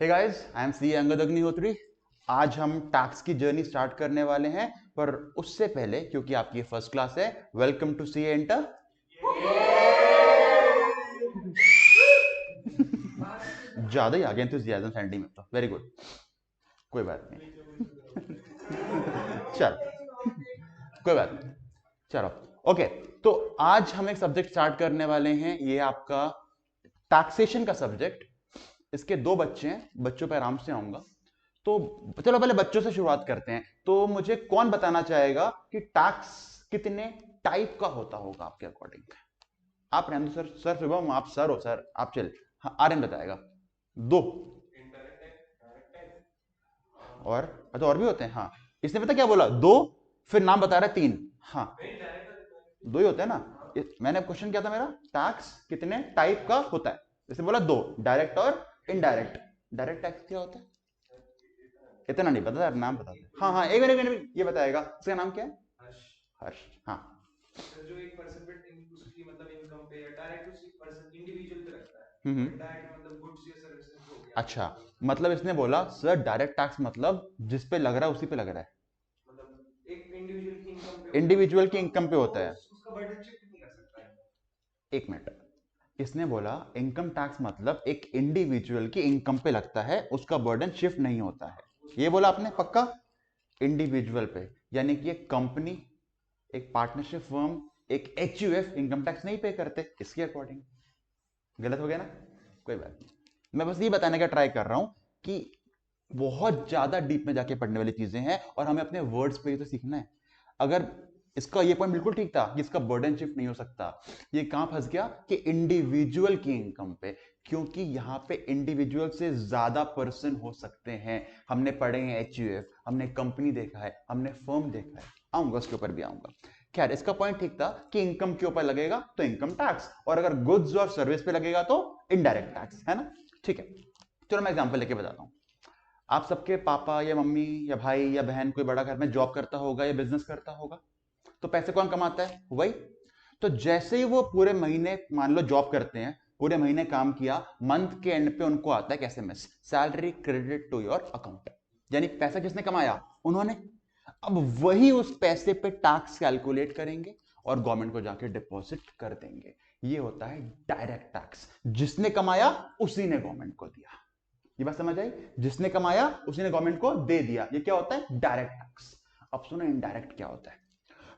Hey guys, I am C Angad Agnihotri. आज हम tax की जर्नी स्टार्ट करने वाले हैं, पर उससे पहले क्योंकि आपकी फर्स्ट क्लास है, वेलकम टू सी एंटर। ज्यादा ही आ गया एंथुसियाज्म सैंडी में, तो वेरी गुड, कोई बात नहीं। चल, कोई बात नहीं, चलो ओके। तो आज हम एक सब्जेक्ट स्टार्ट करने वाले हैं, ये आपका टैक्सेशन का सब्जेक्ट। इसके दो बच्चे हैं, बच्चों पे आराम से आऊंगा। तो चलो पहले बच्चों से शुरुआत करते हैं। तो मुझे कौन बताना चाहेगा कि टैक्स कितने टाइप का होता होगा आपके अकॉर्डिंग? आप रहने दो सर। सर शुभम, आप सर हो सर, आप चल। हाँ, आर्यन बताएगा। दो। और अच्छा, और भी होते हैं। हाँ, इसने पता क्या बोला? दो। फिर नाम बता रहा है तीन। हाँ, दो ही होते हैं ना। मैंने क्वेश्चन किया था मेरा, टैक्स कितने टाइप का होता है। इसने बोला दो, डायरेक्ट और इनडायरेक्ट। डायरेक्ट टैक्स क्या होता है? इतना नहीं पता यार, नाम बता दे। हाँ हाँ, एक मिनट ये बताएगा। इसका नाम क्या है? हर्ष। हर्ष, हाँ। सर, जो एक पर्सन पे उसकी मतलब इनकम पे या डायरेक्ट उसी पर्सन इंडिविजुअल पे लगता है, और इनडायरेक्ट मतलब गुड्स या सर्विसेज हो गया। अच्छा, मतलब इसने बोला सर डायरेक्ट टैक्स मतलब जिस पे लग रहा है उसी पे लग रहा है, मतलब एक इंडिविजुअल की इनकम पे, इंडिविजुअल की इनकम पे होता है। उसका बर्डन शिफ्ट नहीं कर सकता है। एक मिनट, इसने बोला इनकम टैक्स मतलब एक इंडिविजुअल की इनकम पे लगता है, उसका बर्डन शिफ्ट नहीं होता है। ये बोला आपने पक्का? इंडिविजुअल पे, यानी कि एक कंपनी, एक पार्टनरशिप फर्म, एक एचयूएफ इनकम टैक्स नहीं पे करते इसके अकॉर्डिंग। गलत हो गया ना? कोई बात नहीं, मैं बस ये बताने का ट्राई कर रहा हूं कि बहुत ज्यादा डीप में जाके पढ़ने वाली चीजें हैं और हमें अपने वर्ड्स पे ही तो सीखना है। अगर इसका ये पॉइंट बिल्कुल ठीक था कि इसका बर्डन शिफ्ट नहीं हो सकता, ये कहां फंस गया कि इंडिविजुअल की इनकम पे, क्योंकि यहां पे इंडिविजुअल से ज्यादा पर्सन हो सकते हैं। हमने पढ़े हैं एचयूएफ, हमने कंपनी देखा है, हमने फर्म देखा है। आऊंगा उसके ऊपर भी आऊंगा। खैर, इसका पॉइंट ठीक था कि इनकम के ऊपर लगेगा तो इनकम टैक्स, और अगर गुड्स और सर्विस पे लगेगा तो इनडायरेक्ट टैक्स, है ना? ठीक है, चलो मैं एग्जांपल लेके बताता हूं। आप सबके पापा या मम्मी या भाई या बहन कोई बड़ा घर में जॉब करता होगा या बिजनेस करता होगा, तो पैसे कौन कमाता है? वही। तो जैसे ही वो पूरे महीने मान लो जॉब करते हैं, पूरे महीने काम किया, मंथ के एंड पे उनको आता है एक SMS, salary credit to your account. यानी पैसा किसने कमाया? उन्होंने। अब वही उस पैसे पे टैक्स कैलकुलेट करेंगे और गवर्नमेंट को जाके डिपॉजिट कर देंगे। ये होता है डायरेक्ट टैक्स। जिसने कमाया उसी ने गवर्नमेंट को दिया। ये बात समझ आई? जिसने कमाया उसी ने गवर्नमेंट को दे दिया, ये क्या होता है? Direct tax. अब सुनो इनडायरेक्ट क्या होता है।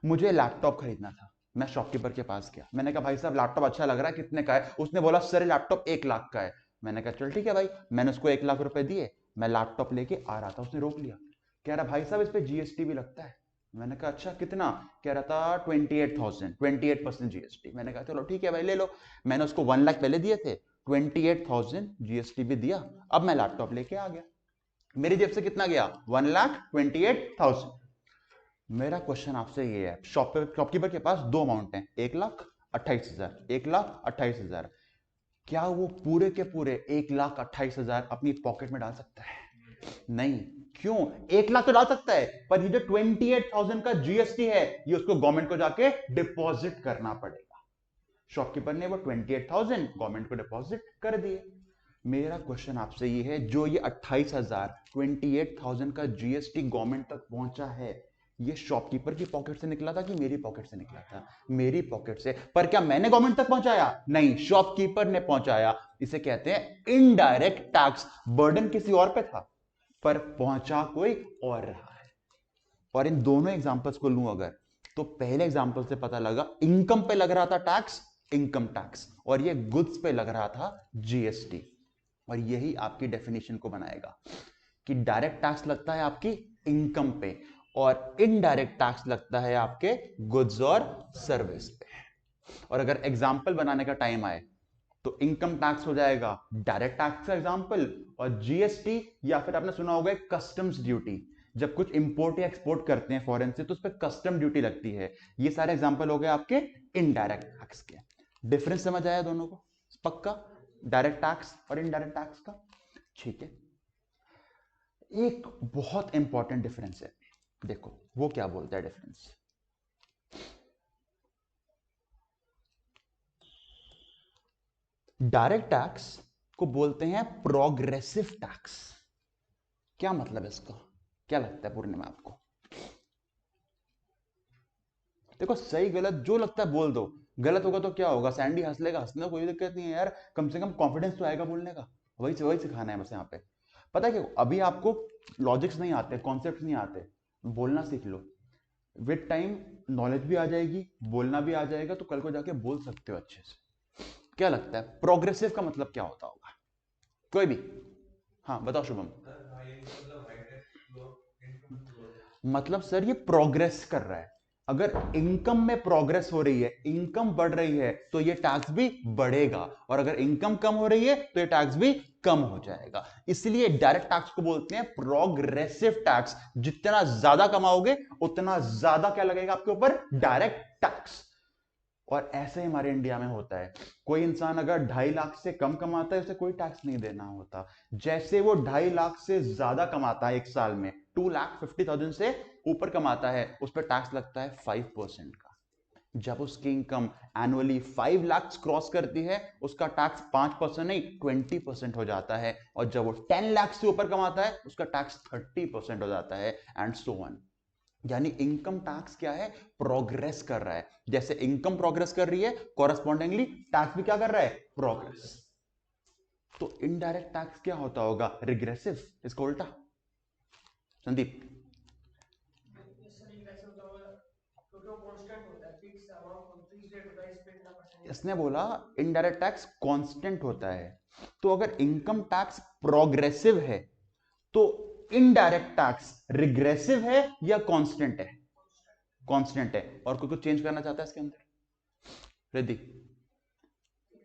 मुझे लैपटॉप खरीदना था, मैं शॉपकीपर के पास गया, मैंने कहा भाई साहब लैपटॉप अच्छा लग रहा है, कितने का है? उसने बोला सर लैपटॉप 1 लाख का है। मैंने कहा चल ठीक है भाई, मैंने उसको 1 लाख रुपए दिए। मैं लैपटॉप लेके आ रहा था, उसने रोक लिया। कह रहा भाई साहब इस पे जीएसटी भी लगता है। मैंने कहा अच्छा कितना? कह रहा था 28,000, 28% जीएसटी। मैंने कहा चलो ठीक है भाई ले लो। मैंने उसको 1 लाख पहले दिए थे, 28,000 जीएसटी भी दिया। अब मैं लैपटॉप लेके आ गया, मेरी जेब से कितना गया? 1,28,000। मेरा क्वेश्चन आपसे ये है, शॉपकीपर के पास दो अमाउंट है, 1,28,000, 1,28,000। क्या वो पूरे के पूरे 1,28,000 अपनी पॉकेट में डाल सकता है? नहीं। क्यों? 1 लाख तो डाल सकता है, पर ये जो 28,000 का जीएसटी है, ये उसको गवर्नमेंट को जाके डिपॉजिट करना पड़ेगा। शॉपकीपर ने वो 28,000 गवर्नमेंट को डिपॉजिट कर दिए। मेरा क्वेश्चन आपसे ये है, जो ये 28,000, 28,000 का जीएसटी गवर्नमेंट तक पहुंचा है, ये शॉपकीपर की पॉकेट से निकला था कि मेरी पॉकेट से निकला था? मेरी पॉकेट से। पर क्या मैंने गवर्नमेंट तक पहुंचाया? नहीं, शॉपकीपर ने पहुंचाया। इसे कहते हैं इनडायरेक्ट टैक्स। बर्डन किसी और पे था, पर पहुंचा कोई और रहा है। और इन दोनों एग्जांपल्स को लूं अगर, तो पहले एग्जांपल से पता लगा इनकम पे लग रहा था टैक्स, इनकम टैक्स, और ये गुड्स पे लग रहा था जीएसटी। और यही आपकी डेफिनेशन को बनाएगा कि डायरेक्ट टैक्स लगता है आपकी इनकम पे और इनडायरेक्ट टैक्स लगता है आपके गुड्स और सर्विस पे। और अगर एग्जांपल बनाने का टाइम आए तो इनकम टैक्स हो जाएगा डायरेक्ट टैक्स का एग्जांपल, और जीएसटी या फिर आपने सुना होगा कस्टम्स ड्यूटी, जब कुछ इंपोर्ट या एक्सपोर्ट करते हैं फॉरेन से तो उस पर कस्टम ड्यूटी लगती है। ये सारे एग्जांपल हो गए आपके इनडायरेक्ट टैक्स के। डिफरेंस समझ आया दोनों को? पक्का? डायरेक्ट टैक्स और इनडायरेक्ट टैक्स का। ठीक है, एक बहुत इंपॉर्टेंट डिफरेंस है, देखो वो क्या बोलता है डिफरेंस। डायरेक्ट टैक्स को बोलते हैं प्रोग्रेसिव टैक्स। क्या मतलब है इसका, क्या लगता है पूर्णिमा आपको? देखो सही गलत जो लगता है बोल दो, गलत होगा तो क्या होगा, सैंडी हंस लेगा, हंसने कोई दिक्कत नहीं है यार, कम से कम कॉन्फिडेंस तो आएगा बोलने का। वही सिखाना है बस यहाँ पे। पता है क्यों? अभी आपको लॉजिक्स नहीं आते, कॉन्सेप्ट नहीं आते, बोलना सीख लो। विद टाइम नॉलेज भी आ जाएगी, बोलना भी आ जाएगा, तो कल को जाके बोल सकते हो अच्छे से। क्या लगता है प्रोग्रेसिव का मतलब क्या होता होगा, कोई भी? हाँ बताओ शुभम। मतलब सर ये प्रोग्रेस कर रहा है। अगर इनकम में प्रोग्रेस हो रही है, इनकम बढ़ रही है, तो ये टैक्स भी बढ़ेगा, और अगर इनकम कम हो रही है तो ये टैक्स भी कम हो जाएगा। इसलिए डायरेक्ट टैक्स को बोलते हैं प्रोग्रेसिव टैक्स। जितना ज्यादा कमाओगे उतना ज्यादा क्या लगेगा आपके ऊपर, डायरेक्ट टैक्स। और ऐसे ही हमारे इंडिया में होता है, कोई इंसान अगर 2.5 लाख से कम कमाता है उसे कोई टैक्स नहीं देना होता। जैसे वो 2.5 लाख से ज्यादा कमाता है एक साल में, 2,50,000 से ऊपर कमाता है, उस पर टैक्स लगता है 5% का। जब उसकी इनकम एनुअली 5 लाख क्रॉस करती है, उसका टैक्स 5% नहीं 20% हो जाता है। और जब वो 10 लाख से ऊपर कमाता है, उसका टैक्स 30% हो जाता है, एंड सो ऑन। यानी इनकम टैक्स क्या है, प्रोग्रेस कर रहा है। जैसे इनकम प्रोग्रेस कर रही है, कॉरस्पॉन्डिंगली टैक्स भी क्या कर रहा है, प्रोग्रेस। तो इनडायरेक्ट टैक्स क्या होता होगा, रिग्रेसिव, इसको उल्टा। संदीप इसने बोला इनडायरेक्ट टैक्स कांस्टेंट होता है। तो अगर इनकम टैक्स प्रोग्रेसिव है तो इनडायरेक्ट टैक्स रिग्रेसिव है या कांस्टेंट है? कांस्टेंट है। और कोई कुछ चेंज करना चाहता है इसके अंदर? रिद्धि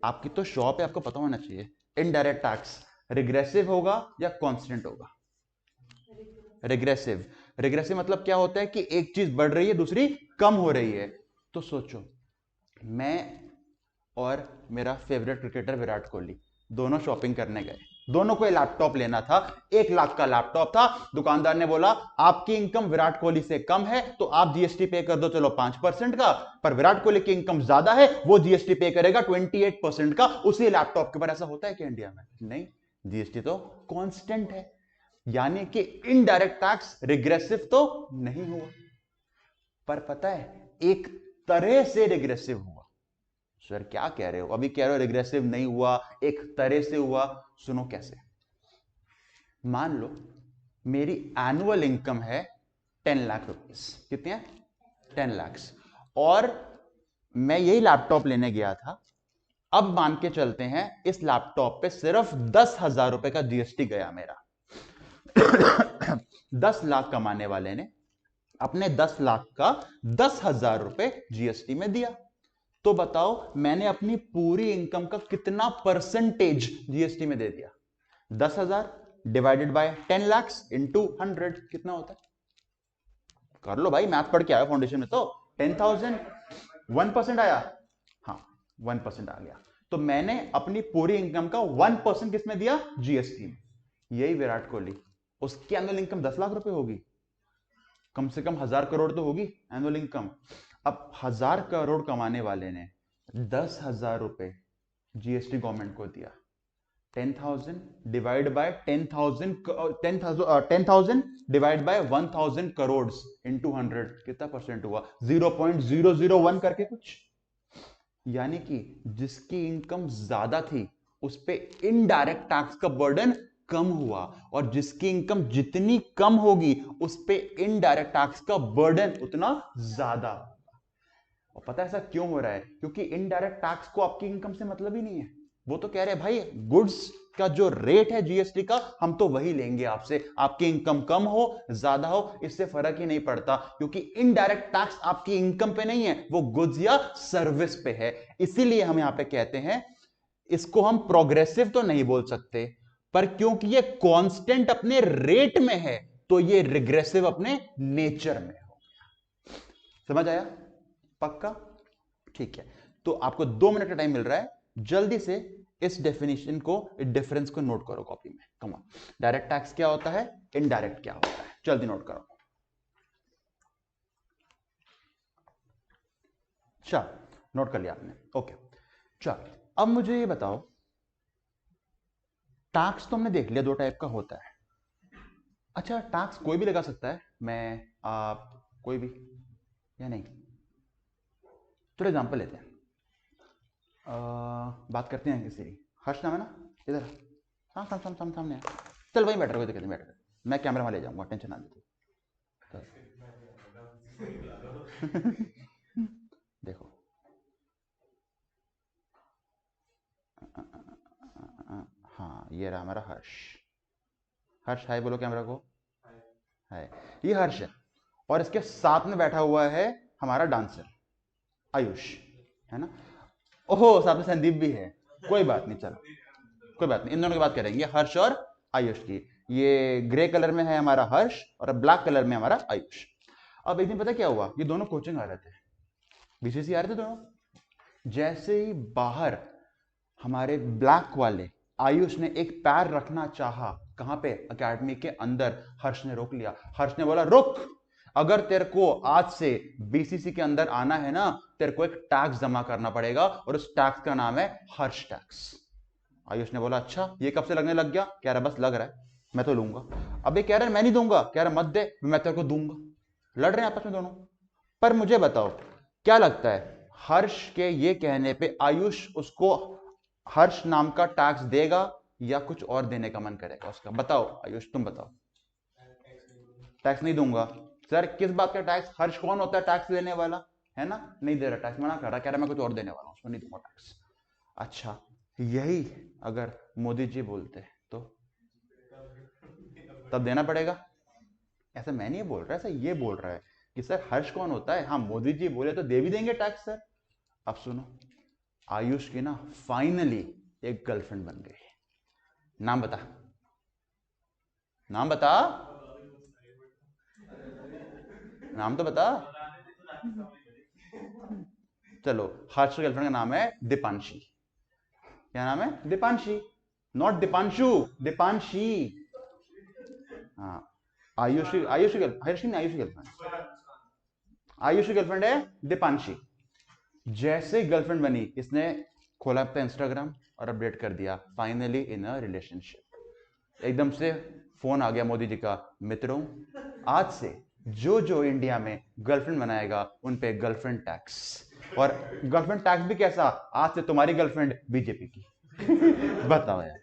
आपकी तो शॉप है, आपको पता होना चाहिए, इनडायरेक्ट टैक्स रिग्रेसिव होगा या कांस्टेंट होगा? रिग्रेसिव। रिग्रेसिव मतलब क्या होता है कि एक चीज बढ़ रही है दूसरी कम हो रही है। तो सोचो, मैं और मेरा फेवरेट क्रिकेटर विराट कोहली दोनों शॉपिंग करने गए, दोनों को लैपटॉप लेना था, 1 लाख का लैपटॉप था। दुकानदार ने बोला आपकी इनकम विराट कोहली से कम है तो आप जीएसटी पे कर दो, चलो 5% का, पर विराट कोहली की इनकम ज्यादा है, वो जीएसटी पे करेगा 28% का उसी लैपटॉप के ऊपर। ऐसा होता है क्या इंडिया में? नहीं, जीएसटी तो कांस्टेंट है। यानी कि इनडायरेक्ट टैक्स रिग्रेसिव तो नहीं हुआ, पर पता है एक तरह से रिग्रेसिव हुआ। सर क्या कह रहे हो, अभी कह रहे हो रिग्रेसिव नहीं हुआ, एक तरह से हुआ। सुनो कैसे। मान लो मेरी एनुअल इनकम है 10 लाख रुपीस। कितने हैं? 10 लाख। और मैं यही लैपटॉप लेने गया था। अब मान के चलते हैं इस लैपटॉप पे सिर्फ 10,000 रुपए का जीएसटी गया मेरा। 10 लाख कमाने वाले ने अपने 10 लाख का 10,000 रुपए जीएसटी में दिया। तो बताओ मैंने अपनी पूरी इनकम का कितना परसेंटेज जीएसटी में दे दिया? 10,000 डिवाइडेड बाय 10 लाख इंटू 100 कितना होता है? कर लो भाई, मैथ पढ़ के आया फाउंडेशन में तो। 10,000 1% आया। हाँ 1% आ गया। तो मैंने अपनी पूरी इनकम का 1% किसमें दिया? जीएसटी में। यही विराट कोहली, उसकी एनुअल इनकम 10 लाख रुपए होगी, कम से कम 1,000 करोड़ तो होगी एनुअल इनकम। अब 1,000 करोड़ कमाने वाले ने 10,000 रुपए जीएसटी गवर्नमेंट को दिया। 10,000 divide by 10,000, 10,000 divide by 1,000 crore into 100 कितना परसेंट हुआ? 0.001 करके कुछ। यानी कि जिसकी इनकम ज्यादा थी उस पे इनडायरेक्ट टैक्स का बर्डन कम हुआ, और जिसकी इनकम जितनी कम होगी उस पे इनडायरेक्ट टैक्स का बर्डन उतना ज्यादा। और पता है ऐसा क्यों हो रहा है? क्योंकि इनडायरेक्ट टैक्स को आपकी इनकम से मतलब ही नहीं है। वो तो कह रहे हैं भाई गुड्स का जो रेट है जीएसटी का हम तो वही लेंगे आपसे, आपकी इनकम कम हो ज्यादा हो इससे फर्क ही नहीं पड़ता, क्योंकि इनडायरेक्ट टैक्स आपकी इनकम पे नहीं है, वो गुड्स या सर्विस पे है। इसीलिए हम यहां पे कहते हैं इसको हम प्रोग्रेसिव तो नहीं बोल सकते, पर क्योंकि ये कांस्टेंट अपने रेट में है तो ये रिग्रेसिव अपने नेचर में हो। समझ आया? पक्का? ठीक है, तो आपको 2 मिनट का टाइम मिल रहा है, जल्दी से इस डेफिनेशन को, डिफरेंस को नोट करो कॉपी में। कम ऑन, डायरेक्ट टैक्स क्या होता है, इनडायरेक्ट क्या होता है, जल्दी नोट करो। चल नोट कर लिया आपने, ओके। चल अब मुझे ये बताओ टैक्स तो हमने देख लिया, दो टाइप का होता है। अच्छा, टैक्स कोई भी लगा सकता है, मैं, आप, कोई भी, या नहीं? चलो एग्जांपल लेते हैं। बात करते हैं किसी की। हर्ष नाम है ना, इधर सामने है। चल वहीं बैठ रहे, कोई दिक्कत नहीं, बैठ रहे, मैं कैमरा वहां ले जाऊंगा, टेंशन ना ले। देखो, हाँ ये रहा हमारा हर्ष। हर्ष हाय बोलो कैमरा को। हाय, ये हर्ष है, और इसके साथ में बैठा हुआ है हमारा डांसर आयुष, है ना? ओहो, साथ में संदीप भी है, कोई बात नहीं, चलो कोई बात नहीं, इन दोनों की बात करेंगे, हर्ष और आयुष की। ये ग्रे कलर में है हमारा हर्ष और ब्लैक कलर में हमारा आयुष। अब एक दिन पता क्या हुआ, ये दोनों कोचिंग आ रहे थे, बीसीसी आ रहे थे दोनों। जैसे ही बाहर हमारे ब्लैक वाले आयुष ने एक पैर रखना चाहा, कहां पे, एकेडमी के अंदर, हर्ष ने रोक लिया। हर्ष ने बोला रुक, अगर तेरे को आज से बीसीसी के अंदर आना है ना, तेरे को एक टैक्स जमा करना पड़ेगा, और उस टैक्स का नाम है हर्ष टैक्स। आयुष ने बोला अच्छा, ये कब से लगने लग गया? कह रहा बस लग रहा है, मैं तो लूंगा। अब ये कह रहा है मैं नहीं दूंगा, कह रहा मत दे, मैं तेरे को दूंगा। लड़ रहे हैं आपस में दोनों। पर मुझे बताओ क्या लगता है, हर्ष के ये कहने पे आयुष उसको हर्ष नाम का टैक्स देगा या कुछ और देने का मन करेगा उसका? बताओ आयुष, तुम बताओ। टैक्स नहीं दूंगा। सर किस बात का टैक्स? हर्ष कौन होता है टैक्स देने वाला, है ना? नहीं दे रहा टैक्स, मना कर रहा, कह रहा मैं कुछ और देने वाला हूं, उसको नहीं दूंगा टैक्स। अच्छा, यही अगर मोदी जी बोलते तो तब देना पड़ेगा? ऐसा मैं नहीं बोल रहा, ऐसा ये बोल रहा है कि सर हर्ष कौन होता है, हाँ मोदी जी बोले तो दे भी देंगे टैक्स सर। अब सुनो, आयुष की ना फाइनली एक गर्लफ्रेंड बन गई। नाम बता, नाम बता, नाम तो बता। चलो, हर्ष की गर्लफ्रेंड का नाम है दीपांशी। क्या नाम है? दीपांशी, नॉट दीपांशु, दीपांशी। हाँ, आयुष की गर्लफ्रेंड, आयुष की गर्लफ्रेंड है दीपांशी। जैसे गर्लफ्रेंड बनी, इसने खोला अपना इंस्टाग्राम और अपडेट कर दिया फाइनली इन अ रिलेशनशिप। एकदम से फोन आ गया मोदी जी का, मित्रों आज से जो जो इंडिया में गर्लफ्रेंड बनाएगा उन पे गर्लफ्रेंड टैक्स। और गर्लफ्रेंड टैक्स भी कैसा? आज से तुम्हारी गर्लफ्रेंड बीजेपी की। बताओ यार,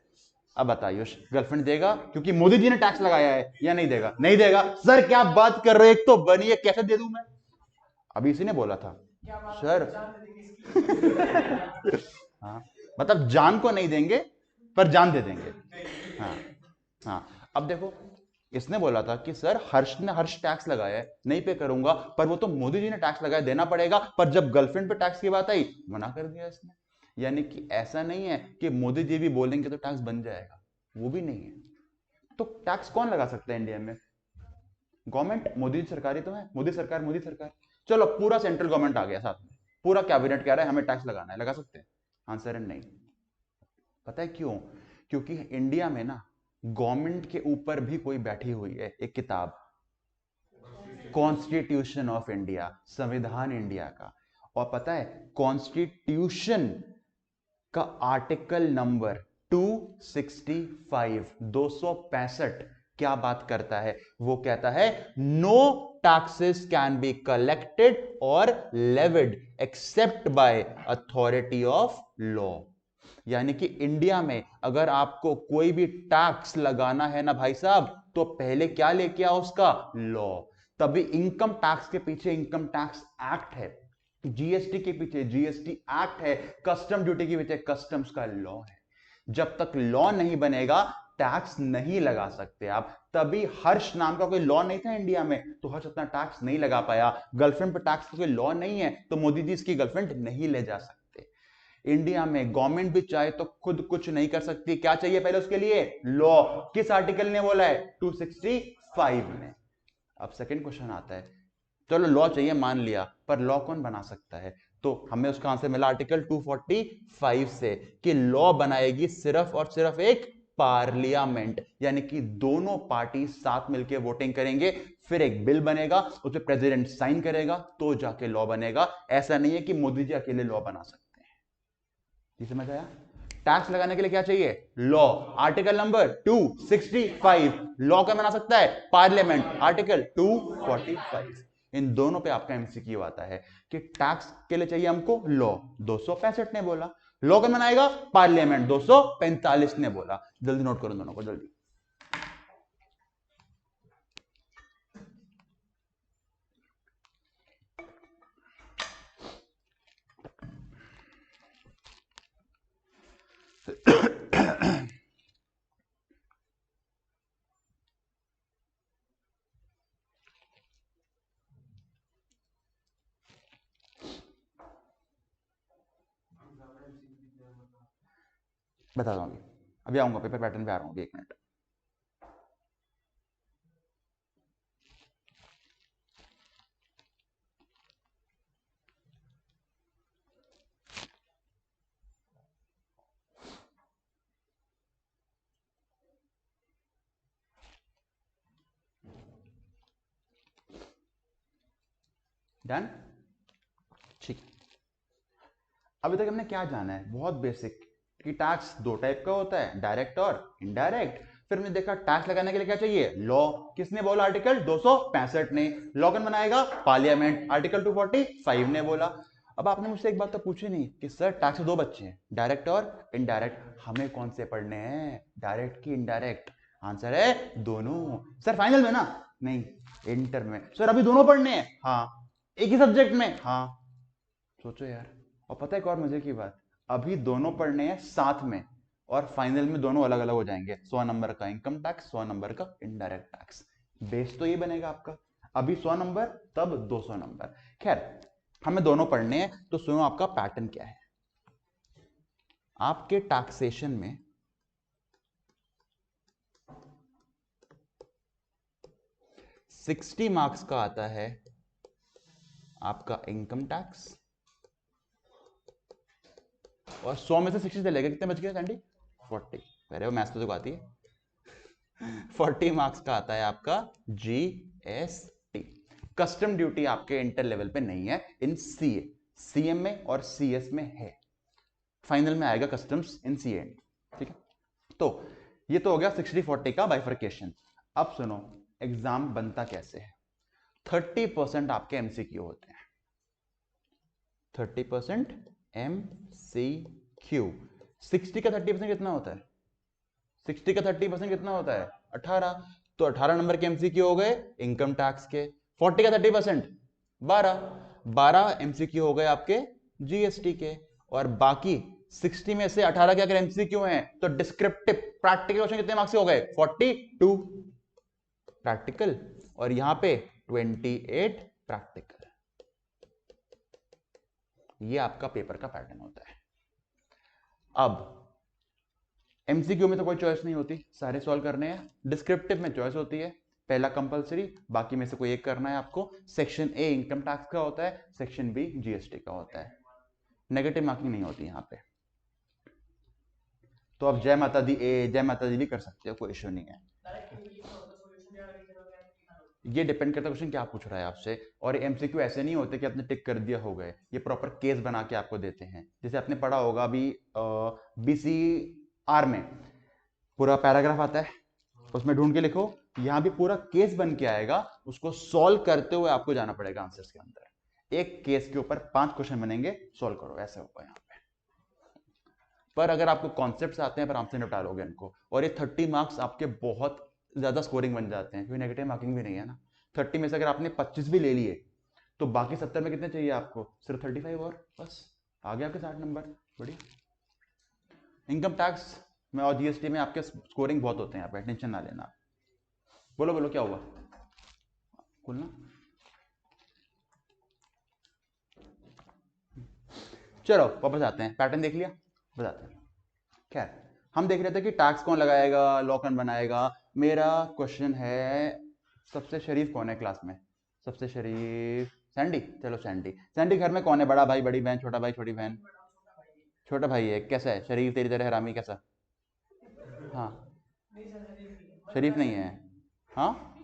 अब बताइए गर्लफ्रेंड देगा क्योंकि मोदी जी ने टैक्स लगाया है, या नहीं देगा? नहीं देगा। सर क्या बात कर रहे हो, एक तो बनी है, कैसे दे दूं मैं? अभी इसी ने बोला था सर। हाँ, मतलब जान को नहीं देंगे पर जान दे देंगे। हाँ हाँ, अब देखो, इसने बोला था कि सर हर्ष ने टैक्स लगाया है, नहीं पे करूंगा, पर वो तो मोदी जी ने टैक्स लगाया, देना पड़ेगा। पर जब गर्लफ्रेंड पे टैक्स की बात आई, मना कर दिया इसने। यानी कि ऐसा नहीं है कि मोदी जी भी बोलेंगे तो टैक्स बन जाएगा, वो भी नहीं है। तो टैक्स कौन लगा सकता है इंडिया में? गवर्नमेंट, मोदी सरकार ही तो है, मोदी सरकार। चलो पूरा सेंट्रल गवर्नमेंट आ गया साथ में, पूरा कैबिनेट कह रहा है हमें टैक्स लगाना है, लगा सकते हैं? आंसर है नहीं। पता है क्यों? क्योंकि इंडिया में ना गवर्नमेंट के ऊपर भी कोई बैठी हुई है, एक किताब, कॉन्स्टिट्यूशन ऑफ इंडिया, संविधान इंडिया का। और पता है कॉन्स्टिट्यूशन का आर्टिकल नंबर 265, 265 क्या बात करता है? वो कहता है no taxes can be collected और levied except by authority of law. यानी कि इंडिया में अगर आपको कोई भी टैक्स लगाना है ना भाई साहब, तो पहले क्या लेके आओ? उसका लॉ। तभी इनकम टैक्स के पीछे इनकम टैक्स एक्ट है, जीएसटी के पीछे जीएसटी एक्ट है, कस्टम ड्यूटी के पीछे कस्टम्स का लॉ है। जब तक लॉ नहीं बनेगा टैक्स नहीं लगा सकते आप। तभी हर्ष नाम का कोई लॉ नहीं था इंडिया में, तो हर्ष अपना टैक्स नहीं लगा पाया। गर्लफ्रेंड पर टैक्स का कोई लॉ नहीं है, तो मोदी जी इसकी गर्लफ्रेंड नहीं ले जा सकते। इंडिया में गवर्नमेंट भी चाहे तो खुद कुछ नहीं कर सकती। क्या चाहिए पहले उसके लिए? लॉ। किस आर्टिकल ने बोला है? 265 ने। अब सेकंड क्वेश्चन आता है, चलो लॉ चाहिए मान लिया, पर लॉ कौन बना सकता है? तो हमें उसका आंसर मिला आर्टिकल 245 से, कि लॉ बनाएगी सिर्फ और सिर्फ एक पार्लियामेंट। यानी कि दोनों पार्टी साथ मिलकर वोटिंग करेंगे, फिर एक बिल बनेगा, उस पर प्रेसिडेंट साइन करेगा, तो जाके लॉ बनेगा। ऐसा नहीं है कि मोदी जी अकेले लॉ बना सकते हैं। ये समझ आया? टैक्स लगाने के लिए क्या चाहिए? लॉ। आर्टिकल नंबर 265 लॉ का बना सकता है पार्लियामेंट, आर्टिकल 245। इन दोनों पे आपका एमसीक्यू आता है कि टैक्स के लिए चाहिए हमको लॉ, 265 ने बोला। लॉ का बनाएगा पार्लियामेंट, 245 ने बोला। जल्दी नोट करो दोनों को, जल्दी। बता दो अभी आऊंगा, पेपर पैटर्न पे आ रहा हूँ, 1 मिनट। डन, ठीक। अभी तक हमने क्या जाना है? बहुत बेसिक, कि टैक्स 2 टाइप का होता है, डायरेक्ट और इनडायरेक्ट। फिर हमने देखा टैक्स लगाने के लिए क्या चाहिए? लॉ। किसने बोला? आर्टिकल 265 ने। लॉ कौन बनाएगा? पार्लियामेंट, आर्टिकल 245 ने बोला। अब आपने मुझसे एक बात तो पूछी नहीं कि सर टैक्स 2 बच्चे हैं, डायरेक्ट और इनडायरेक्ट, हमें कौन से पढ़ने हैं, डायरेक्ट की इनडायरेक्ट? आंसर है दोनों। सर फाइनल में ना? नहीं, इंटर में। सर अभी दोनों पढ़ने हैं? हाँ। एक ही सब्जेक्ट में? हाँ। सोचो यार। और पता है एक और मजे की बात, अभी दोनों पढ़ने हैं साथ में, और फाइनल में दोनों अलग अलग हो जाएंगे। 100 नंबर का इनकम टैक्स, 100 नंबर का इनडायरेक्ट टैक्स। बेस तो ये बनेगा आपका, अभी 100 नंबर, तब 200 नंबर। खैर, हमें दोनों पढ़ने हैं, तो सुनो आपका पैटर्न क्या है। आपके टैक्सेशन में 60 मार्क्स का आता है आपका इनकम टैक्स, और 100 में से 60 से लेकर कितने बच गए सैंडी? 40। अरे वो मैथ्स तो आती है। 40 मार्क्स का आता है आपका जीएसटी। कस्टम ड्यूटी आपके इंटर लेवल पे नहीं है, इन सीए, सीएम में और सीएस में है। फाइनल में आएगा कस्टम्स इन सीए। ठीक है, तो ये तो हो गया 60-40 का बाइफर्केशन। अब सुनो एग्जाम बनता कैसे है। 30% आपके एमसीक्यू होते हैं, 30% एमसीक्यू। 60 का 30% कितना होता है? 60 का 30% कितना होता है? 18। तो 18 नंबर के एमसीक्यू हो गए इनकम टैक्स के। 40 का 30% 12, 12 एमसीक्यू हो गए आपके जीएसटी के। और बाकी 60 में से 18 के अगर एमसीक्यू हैं तो डिस्क्रिप्टिव प्रैक्टिकल क्वेश्चन कितने मार्क्स के हो गए? 42 प्रैक्टिकल, और यहां पे 28 प्रैक्टिकल। ये आपका पेपर का पैटर्न होता है। अब एमसीक्यू में तो कोई चॉइस नहीं होती, सारे सॉल्व करने हैं। डिस्क्रिप्टिव में चॉइस होती है, पहला कंपलसरी, बाकी में से कोई एक करना है आपको। सेक्शन ए इनकम टैक्स का होता है, सेक्शन बी जीएसटी का होता है। नेगेटिव मार्किंग नहीं होती यहां पे। तो आप जय माता दी ए, जय माता दी भी कर सकते हो, कोई इश्यू नहीं है। ये डिपेंड करता है क्वेश्चन क्या पूछ रहा है आपसे। और एमसीक्यू ऐसे नहीं होते कि आपने टिक कर दिया हो गए, ये प्रॉपर केस बना के आपको देते हैं। जैसे आपने पढ़ा होगा अभी बीसीआर में पूरा पैराग्राफ आता है, उसमें ढूंढ के लिखो। यहां भी पूरा केस बन के आएगा, उसको सॉल्व करते हुए आपको जाना पड़ेगा आंसर्स के अंदर। एक केस के ऊपर 5 क्वेश्चन बनेंगे, सॉल्व करो, ऐसे होगा यहाँ पे। पर अगर आपको कॉन्सेप्ट्स आते हैं, आराम से निपटा लोगे इनको। और ये 30 मार्क्स आपके बहुत ज्यादा स्कोरिंग बन जाते हैं, क्योंकि नेगेटिव मार्किंग भी नहीं है ना। 30 में से अगर आपने 25 भी ले लिए, तो बाकी 70 में कितने चाहिए आपको? सिर्फ 35, और बस आ गया आपके 60 नंबर। बढ़िया। इनकम टैक्स में और जीएसटी में आपके स्कोरिंग बहुत होते हैं, आप टेंशन ना लेना। बोलो बोलो क्या हुआ? खुलना। चलो वापस आते हैं, पैटर्न देख लिया, बताते हैं। खैर, हम देख रहे थे कि टैक्स कौन लगाएगा, लॉ कौन बनाएगा। मेरा क्वेश्चन है, सबसे शरीफ कौन है क्लास में? सबसे शरीफ सैंडी। चलो सैंडी, सैंडी घर में कौन है? बड़ा भाई, बड़ी बहन, छोटा भाई, छोटी बहन? छोटा भाई है। कैसा है? शरीफ तेरी तरह हरामी कैसा? हाँ, शरीफ नहीं है। हाँ,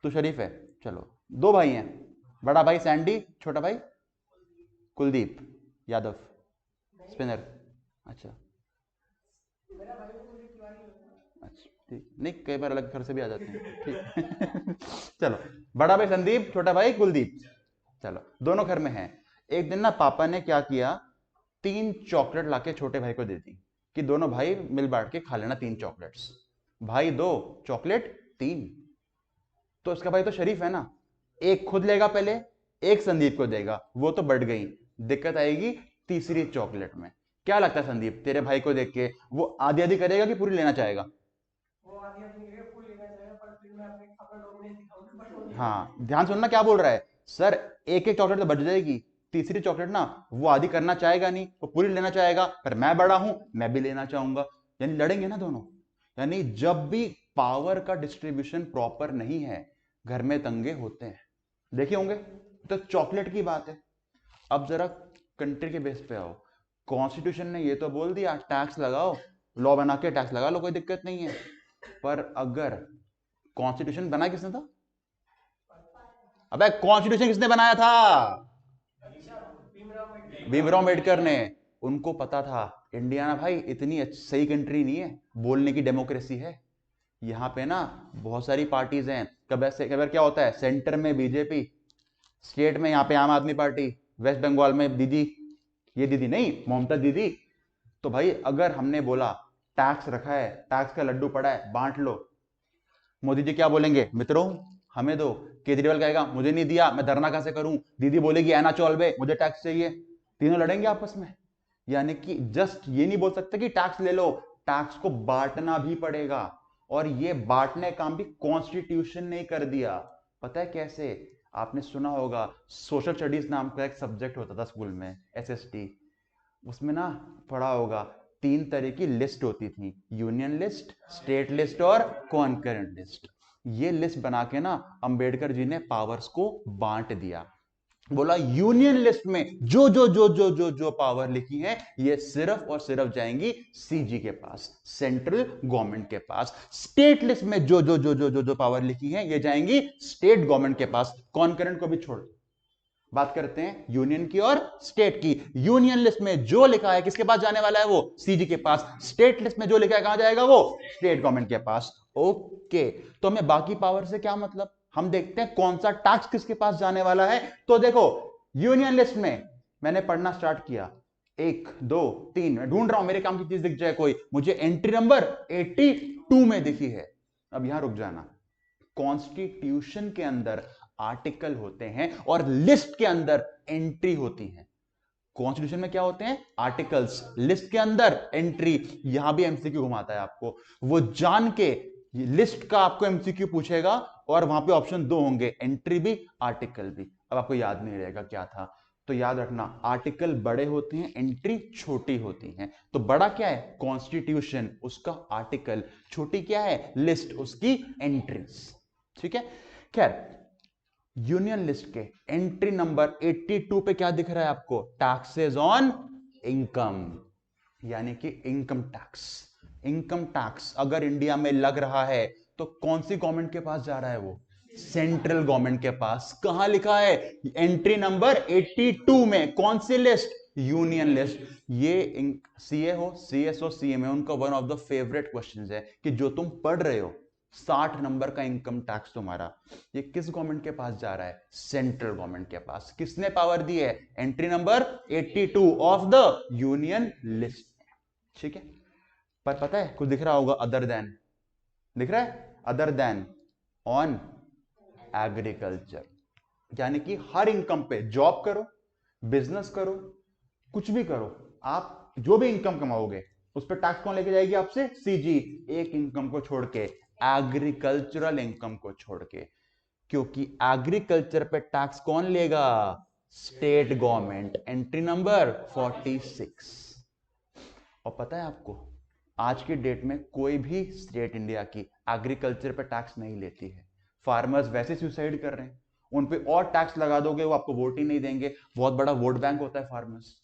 तू शरीफ है। चलो, 2 भाई हैं, बड़ा भाई सैंडी, छोटा भाई कुलदीप यादव, स्पिनर। अच्छा, अच्छा ठीक, नहीं कई बार अलग घर से भी आ जाते हैं, ठीक। चलो, बड़ा भाई संदीप, छोटा भाई कुलदीप, चलो दोनों घर में हैं। एक दिन ना पापा ने क्या किया, 3 चॉकलेट लाके छोटे भाई को दे दी कि दोनों भाई मिल बांट के खा लेना 3 चॉकलेट्स। भाई दो, चॉकलेट 3। तो उसका भाई तो शरीफ है ना, एक खुद लेगा पहले, एक संदीप को देगा, वो तो बढ़ गई। दिक्कत आएगी तीसरी चॉकलेट में। क्या लगता है संदीप, तेरे भाई को देख के वो आधी आधी करेगा कि पूरी लेना चाहेगा? हाँ ध्यान सुनना क्या बोल रहा है सर, एक एक चॉकलेट तो बच जाएगी, तीसरी चॉकलेट ना वो आधी करना चाहेगा नहीं, वो पूरी लेना चाहेगा, पर मैं बड़ा हूं, मैं भी लेना चाहूंगा। यानी लड़ेंगे ना दोनों। यानी जब भी पावर का डिस्ट्रीब्यूशन प्रॉपर नहीं है, घर में दंगे होते हैं, देखे होंगे। तो चॉकलेट की बात है। अब जरा कंट्री के बेस पे आओ। कॉन्स्टिट्यूशन ने ये तो बोल दिया टैक्स लगाओ, लॉ बना के टैक्स लगा लो, कोई दिक्कत नहीं है। पर अगर कॉन्स्टिट्यूशन बना किसने था? अबे कॉन्स्टिट्यूशन किसने बनाया था? भीमराव अम्बेडकर ने। उनको पता था इंडिया ना भाई इतनी सही कंट्री नहीं है, बोलने की डेमोक्रेसी है। यहाँ पे ना बहुत सारी पार्टीज हैं, कभी क्या होता है, सेंटर में बीजेपी, स्टेट में यहाँ पे आम आदमी पार्टी, वेस्ट बंगाल में दीदी, ये दीदी नहीं ममता दीदी। तो भाई अगर हमने बोला टैक्स रखा है, टैक्स का लड्डू पड़ा है, बांट लो, मोदी जी क्या बोलेंगे, मित्रों हमें दो। केजरीवाल कहेगा मुझे नहीं दिया, मैं धरना कैसे करूं। दीदी बोलेगी ऐना चौलबे मुझे टैक्स चाहिए। तीनों लड़ेंगे आपस में। यानी कि जस्ट ये नहीं बोल सकते कि टैक्स ले लो, टैक्स को बांटना भी पड़ेगा। और ये बांटने काम भी कॉन्स्टिट्यूशन ने कर दिया। पता है कैसे? आपने सुना होगा सोशल स्टडीज नाम का एक सब्जेक्ट होता था स्कूल में, एसएसटी। उसमें ना पढ़ा होगा 3 तरह की लिस्ट होती थी, यूनियन लिस्ट, स्टेट लिस्ट और कॉन्करेंट लिस्ट। ये लिस्ट बना के ना अंबेडकर जी ने पावर्स को बांट दिया। बोला यूनियन लिस्ट में जो जो जो जो जो जो पावर लिखी है ये सिर्फ और सिर्फ जाएंगी सीजी के पास, सेंट्रल गवर्नमेंट के पास। स्टेट लिस्ट में जो जो जो जो जो जो पावर लिखी है ये जाएंगी स्टेट गवर्नमेंट के पास। कॉन्करेंट को भी छोड़, बात करते हैं यूनियन की और स्टेट की। यूनियन लिस्ट में जो लिखा है किसके पास जाने वाला है? वो सीजी के पास। स्टेट लिस्ट में जो लिखा है कहां जाएगा? वो स्टेट गवर्नमेंट के पास। ओके, तो हमें बाकी पावर से क्या मतलब? हम देखते हैं कौन सा टैक्स किसके पास जाने वाला है। तो देखो यूनियन लिस्ट में मैंने पढ़ना स्टार्ट किया, 1 2 3, मैं ढूंढ रहा हूं मेरे काम की चीज दिख जाए कोई, मुझे एंट्री नंबर 82 में दिखी है। अब यहां रुक जाना। कॉन्स्टिट्यूशन के अंदर आर्टिकल होते हैं और लिस्ट के अंदर एंट्री होती है। कॉन्स्टिट्यूशन में क्या होते हैं? आर्टिकल्स, लिस्ट के अंदर एंट्री। यहां भी एमसीक्यू घुमाता है आपको, वो जान के लिस्ट का आपको एमसीक्यू पूछेगा और वहां पे ऑप्शन 2 होंगे, एंट्री भी आर्टिकल भी। अब आपको याद नहीं रहेगा क्या था, तो याद रखना आर्टिकल बड़े होते हैं, एंट्री छोटी होती है। तो बड़ा क्या है? कॉन्स्टिट्यूशन, उसका आर्टिकल। छोटी क्या है? लिस्ट, उसकी एंट्रीज। ठीक है। खैर, यूनियन लिस्ट के एंट्री नंबर 82 पे क्या दिख रहा है आपको? टैक्सेस ऑन इनकम, यानी कि इनकम टैक्स। इनकम टैक्स अगर इंडिया में लग रहा है तो कौन सी गवर्नमेंट के पास जा रहा है? वो सेंट्रल गवर्नमेंट के पास। कहां लिखा है? एंट्री नंबर 82 में। कौन सी लिस्ट? Union list. ये सीए हो, सीएस हो, सीएम है, उनका one of the favourite questions है कि जो तुम पढ़ रहे हो 60 नंबर का इनकम टैक्स तुम्हारा, ये किस गवर्नमेंट के पास जा रहा है? सेंट्रल गवर्नमेंट के पास। किसने पावर दी है? Entry number 82 of the union list. ठीक है। पर पता है कुछ दिख रहा होगा, अदर देन दिख रहा है, अदर देन ऑन एग्रीकल्चर। यानी कि हर इनकम पे, जॉब करो, बिजनेस करो, कुछ भी करो, आप जो भी इनकम कमाओगे उस पर टैक्स कौन लेके जाएगी आपसे? सीजी। एक इनकम को छोड़ के, एग्रीकल्चरल इनकम को छोड़ के। क्योंकि एग्रीकल्चर पे टैक्स कौन लेगा? State government. Entry number 46। और पता है आपको, आज की डेट में कोई भी स्टेट इंडिया की एग्रीकल्चर पे टैक्स नहीं लेती है। फार्मर्स वैसे सुसाइड कर रहे हैं, उन पे और टैक्स लगा दोगे वो आपको वोट ही नहीं देंगे। बहुत बड़ा वोट बैंक होता है फार्मर्स।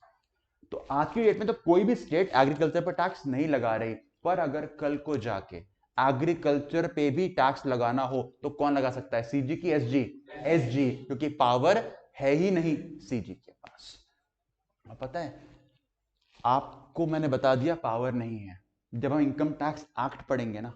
तो आज की डेट में तो कोई भी स्टेट एग्रीकल्चर पर टैक्स नहीं लगा रही। पर अगर कल को जाके एग्रीकल्चर पे भी टैक्स लगाना हो तो कौन लगा सकता है? सीजी की एसजी? एसजी, क्योंकि पावर है ही नहीं सीजी के पास। पता है आपको, मैंने बता दिया पावर नहीं है, जब हम इनकम टैक्स एक्ट पढ़ेंगे ना,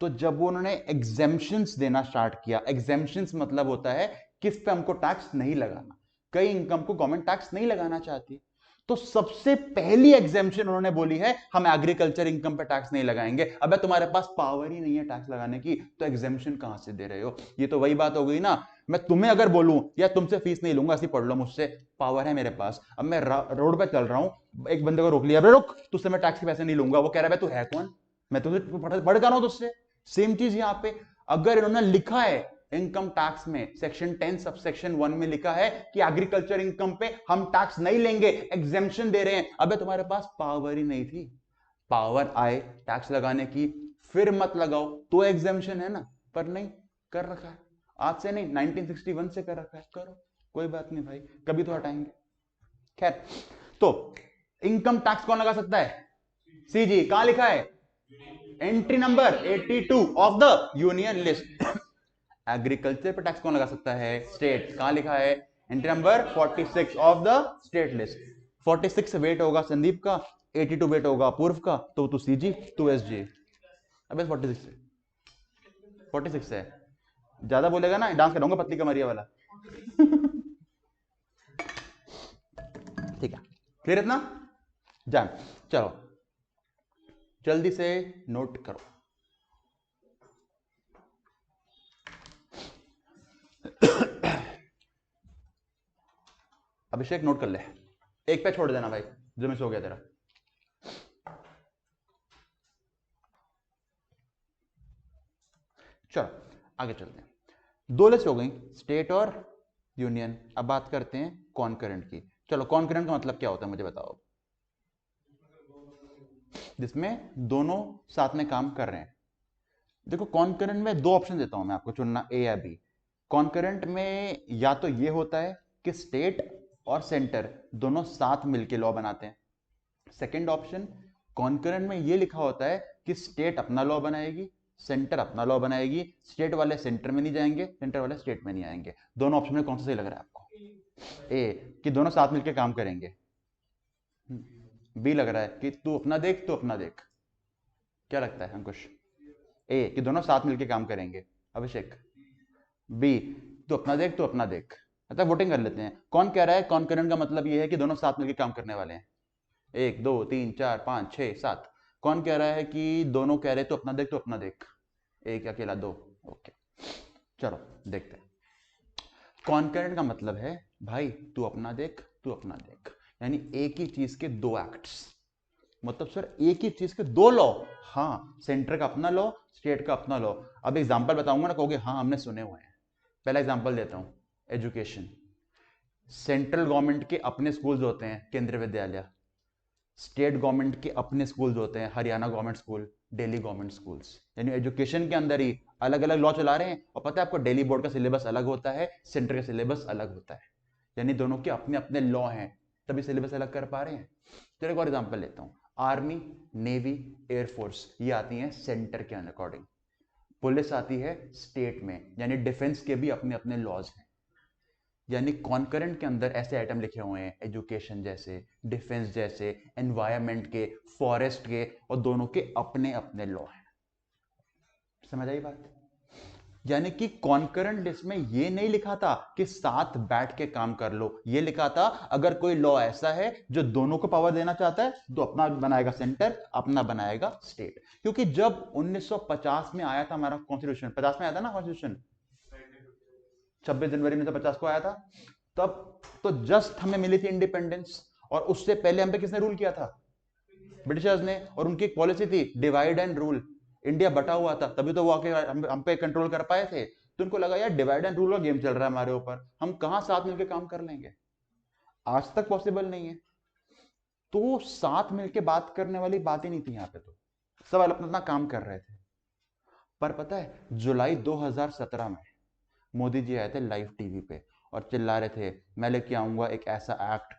तो जब वो उन्होंने एग्जेम्पशंस देना स्टार्ट किया, एग्जेम्पशंस मतलब होता है किस पे हमको टैक्स नहीं लगाना, कई इनकम को गवर्नमेंट टैक्स नहीं लगाना चाहती, तो सबसे पहली एग्जेम्पशन उन्होंने बोली है हम एग्रीकल्चर इनकम पे टैक्स नहीं लगाएंगे। अबे तुम्हारे पास पावर ही नहीं है टैक्स लगाने की, तो एग्जेम्पशन कहां से दे रहे हो? ये तो वही बात हो गई ना, मैं तुम्हें अगर बोलूं या तुमसे फीस नहीं लूंगा, ऐसी पढ़ लो मुझसे, पावर है मेरे पास, अब मैं रोड पे चल रहा हूं, एक बंदे को रोक लिया, अबे रुक, तुझसे मैं टैक्स के पैसे नहीं लूंगा, वो कह रहा है तू है कौन, मैं तुझे पढ़ कर रहा हूं तुझसे। सेम चीज यहां पे, अगर इन्होंने लिखा है इनकम टैक्स में सेक्शन 10 सब सेक्शन 1 में लिखा है कि एग्रीकल्चर इनकम पे हम टैक्स नहीं लेंगे, एग्जेम्पशन दे रहे हैं, अबे तुम्हारे पास पावर ही नहीं थी, पावर आए टैक्स लगाने की फिर मत लगाओ, तो एग्जेम्पशन है ना, पर नहीं कर रखा है, आज से नहीं 1961 से कर रखा है, करो कोई बात नहीं भाई, कभी तो हटाएंगे। खैर, तो इनकम टैक्स कौन लगा सकता है? सीजी, कहां लिखा है? Entry number 82 of the union list. Agriculture पर टैक्स कौन लगा सकता है? स्टेट, कहां लिखा है? Entry number 46 of the state list. 46 VAT होगा संदीप का, 82 वेट होगा पूर्व का, तो तू सीजी तू एसजी। अब 46 है, 46 है, ज्यादा बोलेगा ना डांस कराऊंगा पतली कमरिया वाला। ठीक है, क्लियर इतना? जान, चलो जल्दी से नोट करो। अभिषेक नोट कर ले, एक पे छोड़ देना भाई जो मिस हो गया तेरा। चलो आगे चलते हैं, दो लिस्ट हो गई, स्टेट और यूनियन। अब बात करते हैं कॉन्करेंट की। चलो कॉन्करेंट का मतलब क्या होता है मुझे बताओ? जिसमें दोनों साथ में काम कर रहे हैं। देखो कॉन्करेंट में दो ऑप्शन देता हूं मैं आपको चुनना, ए या बी। कॉन्करेंट में या तो ये होता है कि स्टेट और सेंटर दोनों साथ मिलकर लॉ बनाते हैं। सेकंड ऑप्शन, कॉन्करेंट में ये लिखा होता है कि स्टेट अपना लॉ बनाएगी, सेंटर अपना लॉ बनाएगी, स्टेट वाले सेंटर में नहीं जाएंगे, सेंटर वाले स्टेट में नहीं आएंगे। दोनों ऑप्शन में कौन सा सही लग रहा है आपको? ए, कि दोनों साथ मिलकर काम करेंगे। बी लग रहा है कि तू अपना देख तू अपना देख। क्या लगता है अंकुश? ए, कि दोनों साथ मिलकर काम करेंगे। अभिषेक? बी, तू अपना देख तू अपना देख। मतलब वोटिंग कर लेते हैं, कौन कह रहा है कॉन्करेंट का मतलब ये है कि दोनों साथ मिलकर काम करने वाले हैं? 1 2 3 4 5 6 7। कौन कह रहा है कि दोनों कह रहे तो अपना देख तो अपना देख? एक अकेला, दो। ओके, चलो देखते हैं। कॉन्करेंट का मतलब है भाई तू अपना देख तू अपना देख, यानी एक ही चीज के दो एक्ट्स, मतलब सर एक ही चीज के दो लॉ। हाँ, सेंटर का अपना लॉ, स्टेट का अपना लॉ। अब एग्जांपल बताऊंगा ना, कहोगे हाँ हमने सुने हुए हैं। पहला एग्जांपल देता हूं, एजुकेशन। सेंट्रल गवर्नमेंट के अपने स्कूल्स होते हैं, केंद्रीय विद्यालय। स्टेट गवर्नमेंट के अपने स्कूल्स होते हैं, Haryana government school, Delhi government schools. यानी एजुकेशन के अंदर ही अलग अलग लॉ चला रहे हैं। और पता है आपको, दिल्ली बोर्ड का सिलेबस अलग होता है, सेंटर का सिलेबस अलग होता है, यानी दोनों के अपने अपने लॉ हैं, तभी सिलेबस अलग कर पा रहे हैं। चलो एक और एग्जाम्पल लेता हूँ, आर्मी, नेवी, एयरफोर्स, ये आती हैं सेंटर के अकॉर्डिंग। पुलिस आती है स्टेट में, यानी डिफेंस के भी अपने अपने लॉज हैं। यानी कॉन्करेंट के अंदर ऐसे आइटम लिखे हुए हैं, एजुकेशन जैसे, डिफेंस जैसे, एनवायरमेंट के, फॉरेस्ट के, और दोनों के अपने अपने लॉ हैं। समझ आई बात? यानी कि कॉन्करेंट लिस्ट में ये नहीं लिखा था कि साथ बैठ के काम कर लो, ये लिखा था अगर कोई लॉ ऐसा है जो दोनों को पावर देना चाहता है तो अपना बनाएगा सेंटर, अपना बनाएगा स्टेट। क्योंकि जब 1950 में आया था हमारा कॉन्स्टिट्यूशन, 50 में आया था ना कॉन्स्टिट्यूशन, 26 जनवरी 1950 को आया था, तब तो जस्ट हमें मिली थी इंडिपेंडेंस, और उससे पहले हम पे किसने रूल किया था? ब्रिटिशर्स ने। और उनकी एक पॉलिसी थी डिवाइड एंड रूल, इंडिया बटा हुआ था, तभी तो वो आके हम पे कंट्रोल कर पाए थे। तो उनको लगा यार डिवाइड एंड रूल का गेम चल रहा है हमारे ऊपर, हम कहां साथ मिलकर काम कर लेंगे? आज तक पॉसिबल नहीं है। तो साथ मिलकर बात करने वाली बात ही नहीं थी यहाँ पे, तो सब अपना अपना काम कर रहे थे। पर पता है जुलाई 2017 में मोदी जी आए थे लाइव टीवी पे और चिल्ला रहे थे मैं लेके आऊंगा एक ऐसा एक्ट,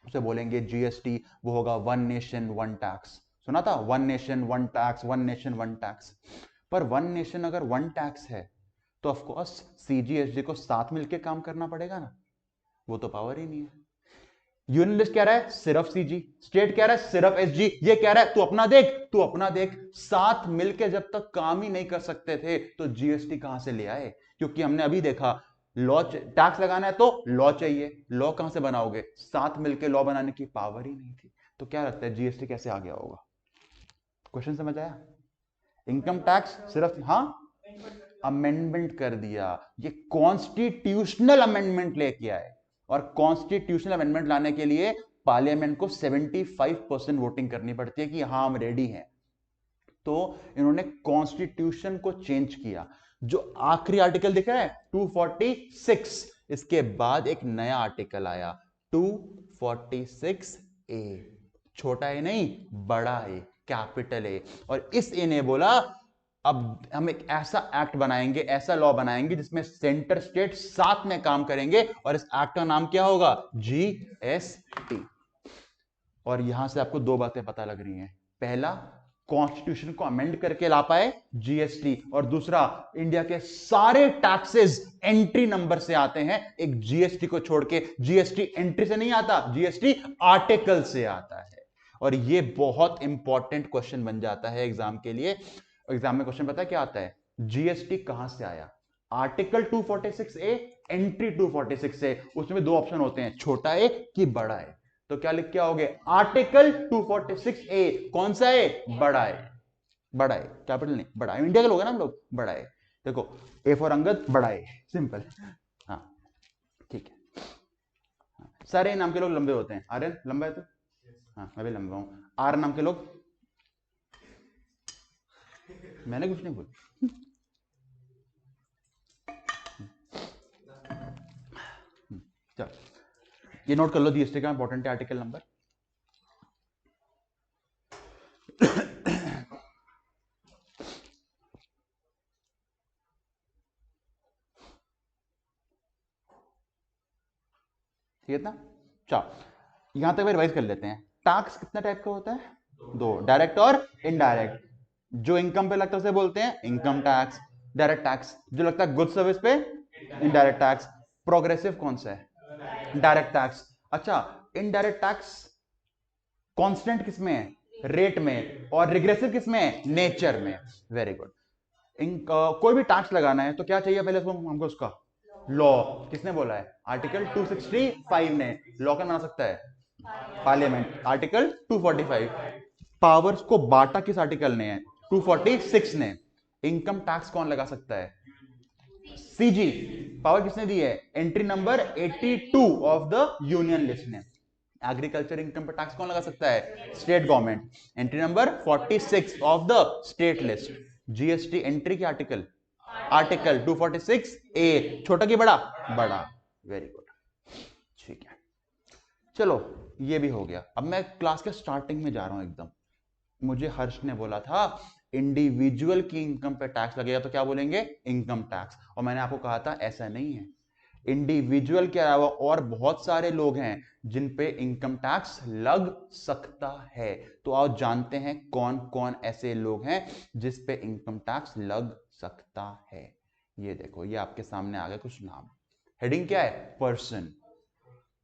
उसे बोलेंगे जीएसटी, वो होगा वन नेशन वन टैक्स। सुना था, one nation one tax, one nation one tax. पर वन नेशन अगर वन टैक्स है तो ऑफ कोर्स सीजीएसटी को साथ मिलकर काम करना पड़ेगा ना, वो तो पावर ही नहीं है। यूनियन लिस्ट कह रहा है सिर्फ सीजी, स्टेट कह रहा है सिर्फ एसजी, ये कह रहा है तू अपना देख, तू अपना देख। साथ मिलके जब तक काम ही नहीं कर सकते थे तो जीएसटी कहां से ले आए? क्योंकि हमने अभी देखा लॉ, टैक्स लगाना है तो लॉ चाहिए, लॉ कहां से बनाओगे? साथ मिलके लॉ बनाने की पावर ही नहीं थी। तो क्या लगता है जीएसटी कैसे आ गया होगा? क्वेश्चन समझ आया? इनकम टैक्स सिर्फ, हाँ, अमेंडमेंट कर दिया, ये कॉन्स्टिट्यूशनल अमेंडमेंट लेके आए। और कॉन्स्टिट्यूशनल अमेंडमेंट लाने के लिए पार्लियामेंट को 75% वोटिंग करनी पड़ती है कि हाँ हम रेडी हैं। तो इन्होंने कॉन्स्टिट्यूशन को चेंज किया। जो आखिरी आर्टिकल दिख रहा है 246, इसके बाद एक नया आर्टिकल आया 246 ए, छोटा ए नहीं, बड़ा ए, कैपिटल ए। और इस ए ने बोला अब हम एक ऐसा एक्ट बनाएंगे, ऐसा लॉ बनाएंगे जिसमें सेंटर स्टेट साथ में काम करेंगे, और इस एक्ट का नाम क्या होगा? जीएसटी। और यहां से आपको दो बातें पता लग रही हैं, पहला कॉन्स्टिट्यूशन को अमेंड करके ला पाए जीएसटी, और दूसरा इंडिया के सारे टैक्सेस एंट्री नंबर से आते हैं, एक जीएसटी को छोड़ के। जीएसटी एंट्री से नहीं आता, जीएसटी आर्टिकल से आता है। और ये बहुत इंपॉर्टेंट क्वेश्चन बन जाता है एग्जाम के लिए। एग्जाम में क्वेश्चन पता है क्या आता है? जीएसटी कहां से आया? आर्टिकल 246 ए, एंट्री 246 ए, उसमें दो ऑप्शन होते हैं, छोटा ए कि बड़ा ए। तो क्या लिख के आओगे? आर्टिकल 246 ए कौन सा है? बड़ा है, बड़ा है, कैपिटल नहीं, बड़ा है। इंडिया के लोग हैं ना हम लोग, बड़ा है। देखो ए फॉर अंगद, बड़ा है, सिंपल। हाँ ठीक है। हाँ, सारे नाम के लोग लंबे होते हैं। आर्यन लंबा है तो? हाँ मैं भी लंबा हूं। आर नाम के लोग, मैंने कुछ नहीं बोला। चल ये नोट कर लो, जीएसटी का इंपॉर्टेंट है आर्टिकल नंबर। ठीक है ना? चलो यहां तक रिवाइज कर लेते हैं। टैक्स कितने टाइप का होता है? दो, डायरेक्ट और इनडायरेक्ट। जो इनकम पे लगता है उसे बोलते हैं इनकम टैक्स। डायरेक्ट टैक्स जो लगता है गुड सर्विस पे, इनडायरेक्ट टैक्स। प्रोग्रेसिव कौन सा है? Direct tax. अच्छा, इनडायरेक्ट टैक्स कांस्टेंट किसमें है? रेट में। और रिग्रेसिव किसमें है? नेचर में। Very good. कोई भी टैक्स लगाना है तो क्या चाहिए पहले हमको? उसका लॉ। किसने बोला है? आर्टिकल 265 ने। लॉ कौन बना सकता है? पार्लियामेंट। आर्टिकल 245। पावर्स को बांटा किस आर्टिकल ने है? 246 ने। इनकम टैक्स कौन लगा सकता है? सीजी। पावर किसने दी है? Entry number 82 of the union list ने। एग्रीकल्चर इनकम पर टैक्स कौन लगा सकता है? State government. Entry number 46 of the state list. GST entry के आर्टिकल? आर्टिकल 246 ए। छोटा की बड़ा? बड़ा। वेरी गुड, ठीक है। चलो ये भी हो गया। अब मैं क्लास के स्टार्टिंग में जा रहा हूं एकदम। मुझे हर्ष ने बोला था इंडिविजुअल की इनकम पे टैक्स लगेगा, तो क्या बोलेंगे? Income tax. और मैंने आपको कहा था ऐसा नहीं है, इंडिविजुअल के अलावा और बहुत सारे लोग हैं जिन पे इनकम टैक्स लग सकता है। तो आओ जानते हैं कौन कौन ऐसे लोग हैं जिस पे इनकम टैक्स लग सकता है। ये देखो, ये आपके सामने आ गए कुछ नाम। हेडिंग क्या है? पर्सन।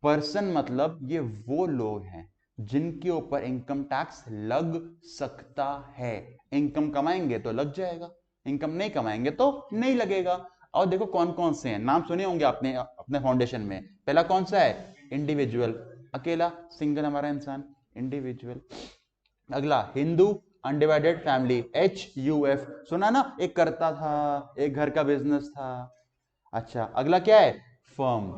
पर्सन मतलब ये वो लोग हैं जिनके ऊपर इनकम टैक्स लग सकता है। इनकम कमाएंगे तो लग जाएगा, इनकम नहीं कमाएंगे तो नहीं लगेगा। और देखो कौन कौन से हैं, नाम सुने होंगे आपने अपने फाउंडेशन में। पहला कौन सा है? इंडिविजुअल, अकेला, सिंगल हमारा इंसान, इंडिविजुअल। अगला हिंदू अनडिवाइडेड फैमिली, HUF, सुना ना? एक करता था, एक घर का बिजनेस था। अच्छा, अगला क्या है? Firm,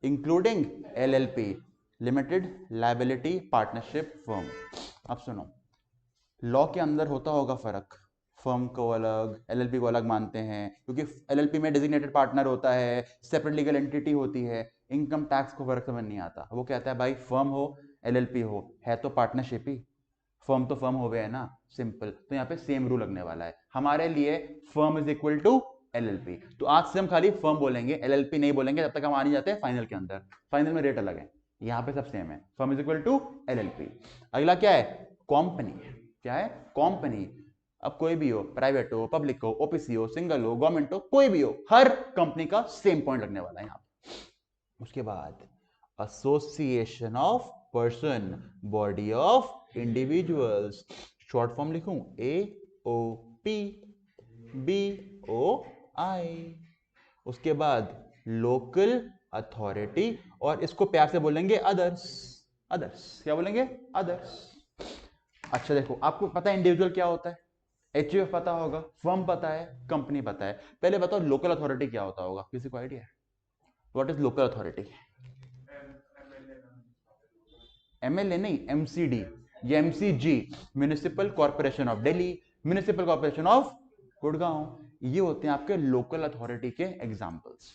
including LLP, limited liability partnership firm. अब सुनो, लॉ के अंदर होता होगा फर्क, फर्म को अलग, LLP को अलग मानते हैं, क्योंकि LLP में डेजिग्नेटेड पार्टनर होता है, सेपरेट लीगल एंटिटी होती है। इनकम टैक्स को फर्क समझ नहीं आता, वो कहता है भाई फर्म हो LLP हो, है तो पार्टनरशिप ही, फर्म तो फर्म हो गया है ना, सिंपल। तो यहाँ पे सेम रूल लगने वाला है हमारे लिए। Firm is equal to LLP। तो आज से हम खाली फर्म बोलेंगे, LLP नहीं बोलेंगे जब तक हम आ नहीं जाते फाइनल के अंदर। फाइनल में रेट अलग है, यहाँ पे सब सेम है। Firm is equal to LLP। अगला क्या है? कंपनी। क्या है? कंपनी। अब कोई भी हो, प्राइवेट हो, पब्लिक हो, OPC हो, सिंगल हो, गवर्नमेंट हो, कोई भी हो, हर कंपनी का सेम पॉइंट लगने वाला है यहाँ पे। उसके बाद association of person, body of individuals, short form लिखूं AOP, BOI। उसके बाद लोकल अथॉरिटी, और इसको प्यार से बोलेंगे अदर्स। अदर्स क्या बोलेंगे? अदर्स। अच्छा देखो, आपको पता है इंडिविजुअल क्या होता है? HUF पता होगा, फर्म पता है, कंपनी पता है। पहले बताओ लोकल अथॉरिटी क्या होता होगा, किसी को आइडिया है? What is local authority? MLA नहीं, MCD या MCG, municipal corporation of Delhi, municipal corporation of Gurgaon. ये होते हैं आपके लोकल अथॉरिटी के एग्जाम्पल्स।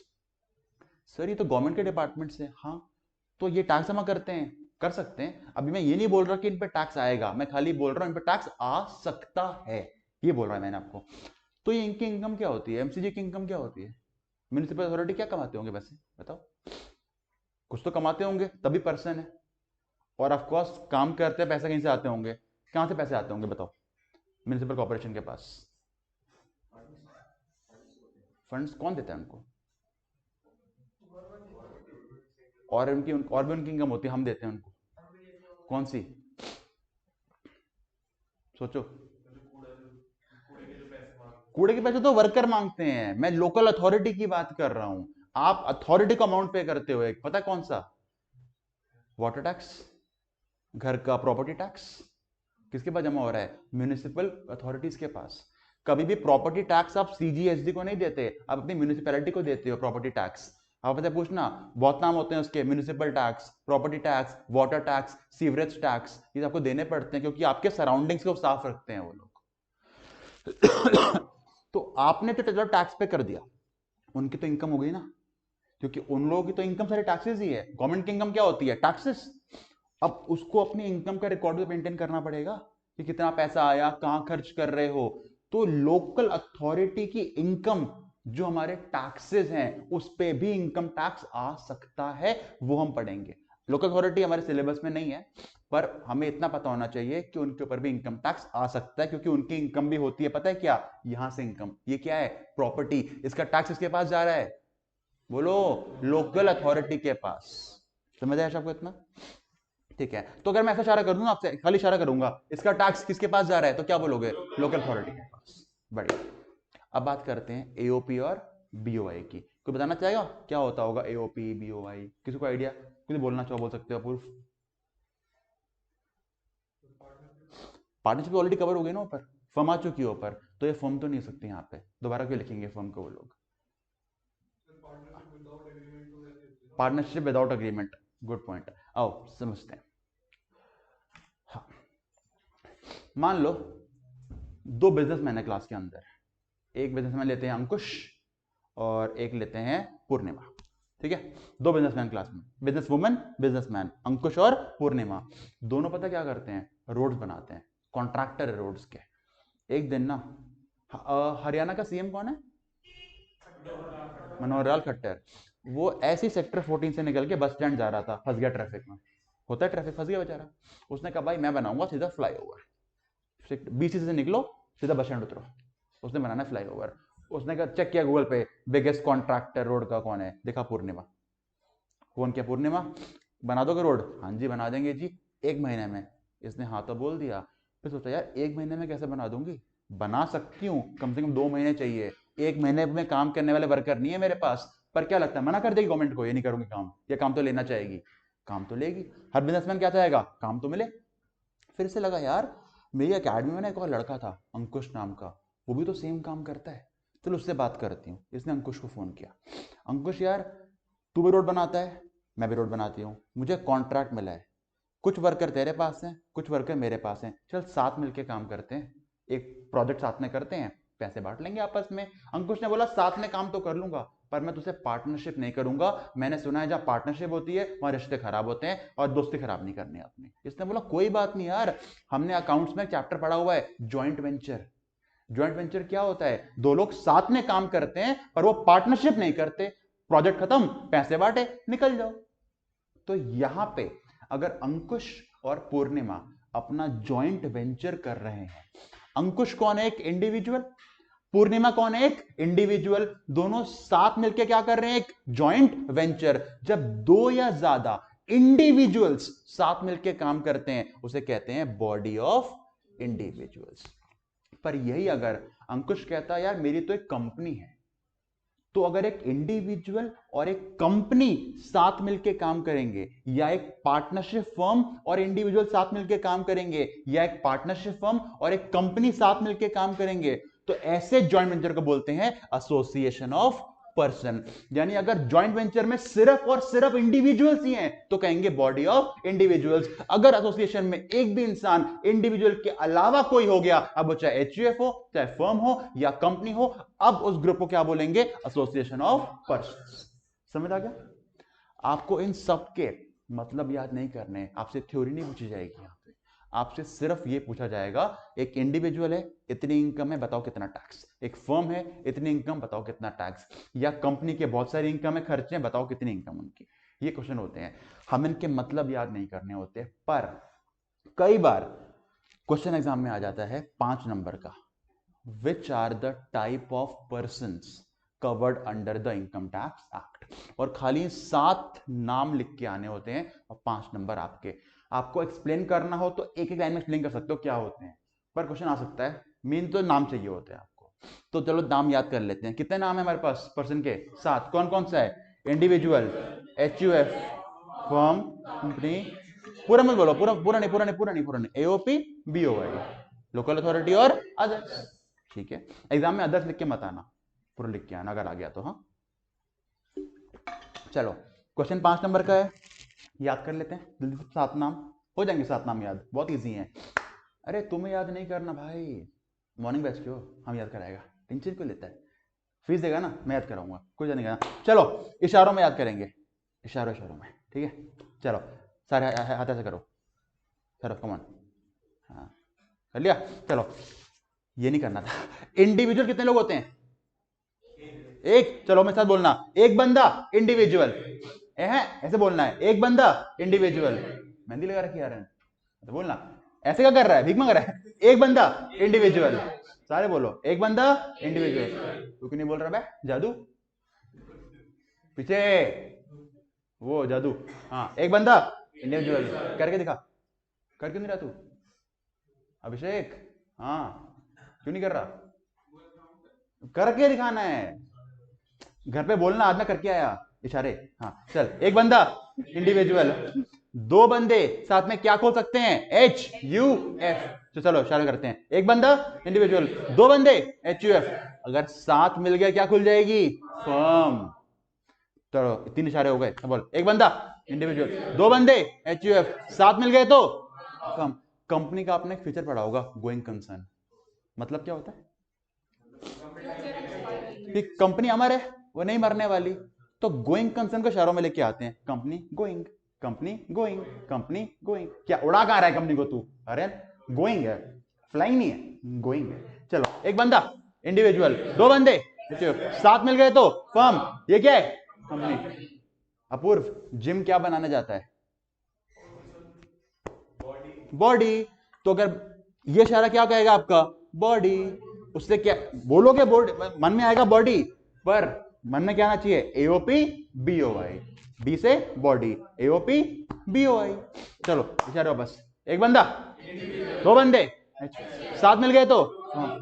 सर ये तो गवर्नमेंट के डिपार्टमेंट से, हाँ तो ये टैक्स जमा करते हैं, कर सकते हैं। अभी मैं ये नहीं बोल रहा कि इन पे टैक्स आएगा, मैं खाली बोल रहा हूं इन पे टैक्स आ सकता है, ये बोल रहा है मैंने आपको। तो ये इनकी इनकम क्या होती है? MCG की इनकम क्या होती है? म्युनिसिपल अथॉरिटी क्या कमाते होंगे वैसे बताओ? कुछ तो कमाते होंगे, तभी पर्सन है। और ऑफ कोर्स काम करते हैं, पैसे कहीं से आते होंगे। कहां से पैसे आते होंगे बताओ म्युनिसिपल कॉर्पोरेशन के पास? फंड्स कौन देता है उनको? और भी उनकी इनकम होती है, हम देते हैं उनको। कौन सी? सोचो। कूड़े के पैसे तो वर्कर मांगते हैं, मैं लोकल अथॉरिटी की बात कर रहा हूं। आप अथॉरिटी को अमाउंट पे करते हो, एक पता है कौन सा? वाटर टैक्स, घर का प्रॉपर्टी टैक्स। किसके पास जमा हो रहा है? म्युनिसिपल अथॉरिटीज के पास। कभी भी प्रॉपर्टी टैक्स आप CGSD को नहीं देते, आप अपनी म्युनिसिपैलिटी को देते हो प्रॉपर्टी टैक्स। आप पता पूछना, बहुत नाम होते हैं उसके, municipal tax, property tax, water tax, sewerage tax, ये आपको देने पड़ते हैं क्योंकि आपके सराउंडिंग्स को साफ रखते हैं वो लोग। तो आपने तो चलो टैक्स पे कर दिया, उनकी तो इनकम हो गई ना, क्योंकि उन लोगों की तो इनकम सारे टैक्सेस ही है। गवर्नमेंट की इनकम क्या होती है? टैक्सेस। अब उसको अपनी इनकम का रिकॉर्ड भी मेंटेन करना पड़ेगा कि कितना पैसा आया, कहां खर्च कर रहे हो। तो लोकल अथॉरिटी की इनकम जो हमारे टैक्सेस हैं उस पे भी इनकम टैक्स आ सकता है, वो हम पढ़ेंगे। लोकल अथॉरिटी हमारे सिलेबस में नहीं है, पर हमें इतना पता होना चाहिए कि उनके ऊपर भी इनकम टैक्स आ सकता है, क्योंकि उनकी इनकम भी होती है, पता है क्या? यहां से इनकम। ये क्या है? प्रॉपर्टी। इसका टैक्स इसके पास जा रहा है, बोलो, लोकल अथॉरिटी के पास। समझ आया आपको इतना? ठीक है, तो अगर मैं ऐसा इशारा कर दूं आपसे, खाली इशारा करूंगा, इसका टैक्स किसके पास जा रहा है, तो क्या बोलोगे? लोकल अथॉरिटी के पास। बढ़िया। अब बात करते हैं AOP और BOI की। कोई बताना चाहेगा क्या होता होगा AOP BOI? किसी को आइडिया? कुछ बोलना चाहो बोल सकते हो। अपूर्व? पार्टनरशिप ऑलरेडी कवर हो गई ना ऊपर, फर्म आ चुकी है ऊपर, तो ये फर्म तो नहीं हो सकती यहाँ पे, दोबारा क्यों लिखेंगे फर्म को वो लोग? Partnership without agreement, good point. आओ समझते हैं। हाँ, मान लो दो बिजनेसमैन है क्लास के अंदर। एक बिजनेसमैन लेते हैं अंकुश और एक लेते हैं पूर्णिमा। ठीक है, दो बिजनेसमैन क्लास में, बिजनेस वुमन बिजनेसमैन, अंकुश और पूर्णिमा। दोनों पता क्या करते हैं? रोड्स बनाते हैं, कॉन्ट्रैक्टर है रोड्स के। एक दिन ना हरियाणा का CM कौन है? मनोहर लाल खट्टर। वो ऐसी सेक्टर 14 से निकल के बस स्टैंड जा रहा था, फंस गया ट्रैफिक में। होता है ट्रैफिक, फंस गया बेचारा। उसने कहा भाई मैं बनाऊंगा सीधा फ्लाईओवर, BC से निकलो सीधा बस स्टैंड उतरो। उसने बनाना फ्लाईओवर। उसने कहा चेक किया गूगल पे, बिगेस्ट कॉन्ट्रैक्टर रोड का कौन है, देखा पूर्णिमा। फोन किया, पूर्णिमा बना दोगे रोड? हाँ जी बना देंगे जी, 1 महीने में। इसने हाँ तो बोल दिया। फिर सोचा यार 1 महीने में कैसे बना दूंगी, बना सकती हूँ, कम से कम 2 महीने चाहिए। 1 महीने में काम करने वाले वर्कर नहीं है मेरे पास। पर क्या लगता है मना कर देगी गवर्नमेंट को, ये नहीं करूंगी काम, या काम तो लेना चाहेगी? काम तो लेगी। हर बिजनेसमैन क्या चाहेगा? काम तो मिले। फिर से लगा यार मेरी अकेडमी में ना एक और लड़का था अंकुश नाम का, वो भी तो सेम काम करता है, चलो उससे बात करती हूँ। इसने अंकुश को फोन किया, अंकुश यार तू भी रोड बनाता है, मैं भी रोड बनाती हूँ, मुझे कॉन्ट्रैक्ट मिला है, कुछ वर्कर तेरे पास हैं, कुछ वर्कर मेरे पास हैं, चल साथ मिलके काम करते हैं, एक प्रोजेक्ट साथ में करते हैं, पैसे बांट लेंगे आपस में। अंकुश ने बोला साथ में काम तो कर लूंगा, पर मैं तुझसे पार्टनरशिप नहीं करूंगा। मैंने सुना है जहां पार्टनरशिप होती है वहां रिश्ते खराब होते हैं, और दोस्ती खराब नहीं करनी अपनी। इसने बोला कोई बात नहीं यार, हमने अकाउंट्स में चैप्टर पढ़ा हुआ है ज्वाइंट वेंचर। ज्वाइंट वेंचर क्या होता है? दो लोग साथ में काम करते हैं पर वो पार्टनरशिप नहीं करते। प्रोजेक्ट खत्म, पैसे बांटे, निकल जाओ। तो यहां पे अगर अंकुश और पूर्णिमा अपना ज्वाइंट वेंचर कर रहे हैं, अंकुश कौन है? एक इंडिविजुअल। पूर्णिमा कौन है? एक इंडिविजुअल। दोनों साथ मिलकर क्या कर रहे हैं? एक ज्वाइंट वेंचर। जब दो या ज्यादा इंडिविजुअल्स साथ मिलकर काम करते हैं उसे कहते हैं बॉडी ऑफ इंडिविजुअल्स। पर यही अगर अंकुश कहता यार मेरी तो एक कंपनी है, तो अगर एक इंडिविजुअल और एक कंपनी साथ मिलकर काम करेंगे, या एक पार्टनरशिप फर्म और इंडिविजुअल साथ मिलकर काम करेंगे, या एक पार्टनरशिप फर्म और एक कंपनी साथ मिलकर काम करेंगे, तो ऐसे जॉइंट वेंचर को बोलते हैं एसोसिएशन ऑफ पर्सन। यानी अगर जॉइंट वेंचर में सिर्फ और सिर्फ इंडिविजुअल्स ही हैं तो कहेंगे बॉडी ऑफ इंडिविजुअल्स। अगर एसोसिएशन में एक भी इंसान इंडिविजुअल के अलावा कोई हो गया, अब वो चाहे एचयूएफ हो, चाहे फर्म हो या कंपनी हो, अब उस ग्रुप को क्या बोलेंगे? Association of persons. समझ आ गया? आपको इन सब के मतलब याद नहीं करने, आपसे थ्योरी नहीं पूछी जाएगी। यहां पे आपसे सिर्फ ये पूछा जाएगा, एक इंडिविजुअल है, इतनी इनकम है, बताओ कितना टैक्स। एक फर्म है, इतनी इनकम, बताओ कितना टैक्स। या कंपनी के बहुत सारी इनकम है, खर्चे हैं, बताओ कितनी इनकम उनकी। ये क्वेश्चन होते हैं, हम इनके मतलब याद नहीं करने होते। पर कई बार क्वेश्चन एग्जाम में आ जाता है 5 नंबर का, which are the type of persons covered under the income tax act, और खाली 7 नाम लिख के आने होते हैं और 5 नंबर आपके। आपको एक्सप्लेन करना हो तो एक एक लाइन में एक्सप्लेन कर सकते हो क्या होते हैं, पर क्वेश्चन आ सकता है, मेन तो नाम चाहिए होते हैं आपको। तो चलो नाम याद कर लेते हैं। कितने नाम है हमारे पास पर्सन के? 7। कौन कौन सा है? इंडिविजुअल, एचयूएफ, फर्म, कंपनी, पूरा मत बोलो, पूरा नहीं, एओपी, बीओआई, लोकल अथॉरिटी और अदर्स। ठीक है, एग्जाम में अदर्स लिख के मत आना, पूरा लिख के आना अगर आ गया तो। हाँ चलो, क्वेश्चन 5 नंबर का है, याद कर लेते हैं जल्दी से। 7 नाम हो जाएंगे, 7 नाम याद, बहुत इजी है। अरे तुम्हें याद नहीं करना भाई, मॉर्निंग बैच क्यों, हम याद कराएगा, टेंशन क्यों लेता है? फीस देगा ना, मैं याद कराऊंगा, कोई याद नहीं करना। चलो इशारों में याद करेंगे, इशारों में, ठीक है। चलो सारे हाथ ऐसे करो, सर कमॉन, हाँ कर लिया। चलो ये नहीं करना था। इंडिविजुअल कितने लोग होते हैं? एक। चलो मेरे साथ बोलना, एक बंदा इंडिविजुअल है, ऐसे बोलना है, एक बंदा इंडिविजुअल। मेहंदी लगा रखी यार, तो बोलना ऐसे क्या कर रहा है, भीख मांग रहा है? एक बंदा इंडिविजुअल, सारे बोलो, एक बंदा इंडिविजुअल। तू क्यों नहीं बोल रहा बे? जादू पीछे, वो जादू। हाँ एक बंदा इंडिविजुअल, करके दिखा। कर क्यों नहीं रहा तू अभिषेक? हाँ क्यों नहीं कर रहा? करके दिखाना है, घर पे बोलना आज मैं करके आया, इशारे। हाँ चल, एक बंदा इंडिविजुअल, 2 बंदे साथ में क्या खोल सकते हैं? HUF। तो चलो इशारे करते हैं, एक बंदा इंडिविजुअल, 2 बंदे HUF, अगर साथ मिल गया क्या खुल जाएगी? फर्म। चलो 3 इशारे हो गए, बोल, एक बंदा इंडिविजुअल, 2 बंदे HUF, साथ मिल गए तो फर्म। कंपनी का आपने फीचर पढ़ा होगा, गोइंग कंसर्न। मतलब क्या होता है? कि कंपनी अमर है, वो नहीं मरने वाली, तो गोइंग कंसर्न को इशारों में लेके आते हैं, company going, company going, company going. क्या उड़ा कहां रहा है कंपनी को तू? अरे गोइंग है, फ्लाइंग नहीं है, गोइंग है। चलो एक बंदा इंडिविजुअल, 2 बंदे साथ मिल गए तो फर्म। ये क्या है? कंपनी। अपूर्व, जिम क्या बनाने जाता है? बॉडी। तो अगर ये इशारा क्या कहेगा आपका? बॉडी। उससे क्या बोलोगे? बॉडी मन में आएगा बॉडी, पर मन में क्या आना चाहिए? एओपी बीओआई, बी से बॉडी, एओपी बीओआई। चलो इशारा बस, एक बंदा, 2 बंदे साथ मिल गए तो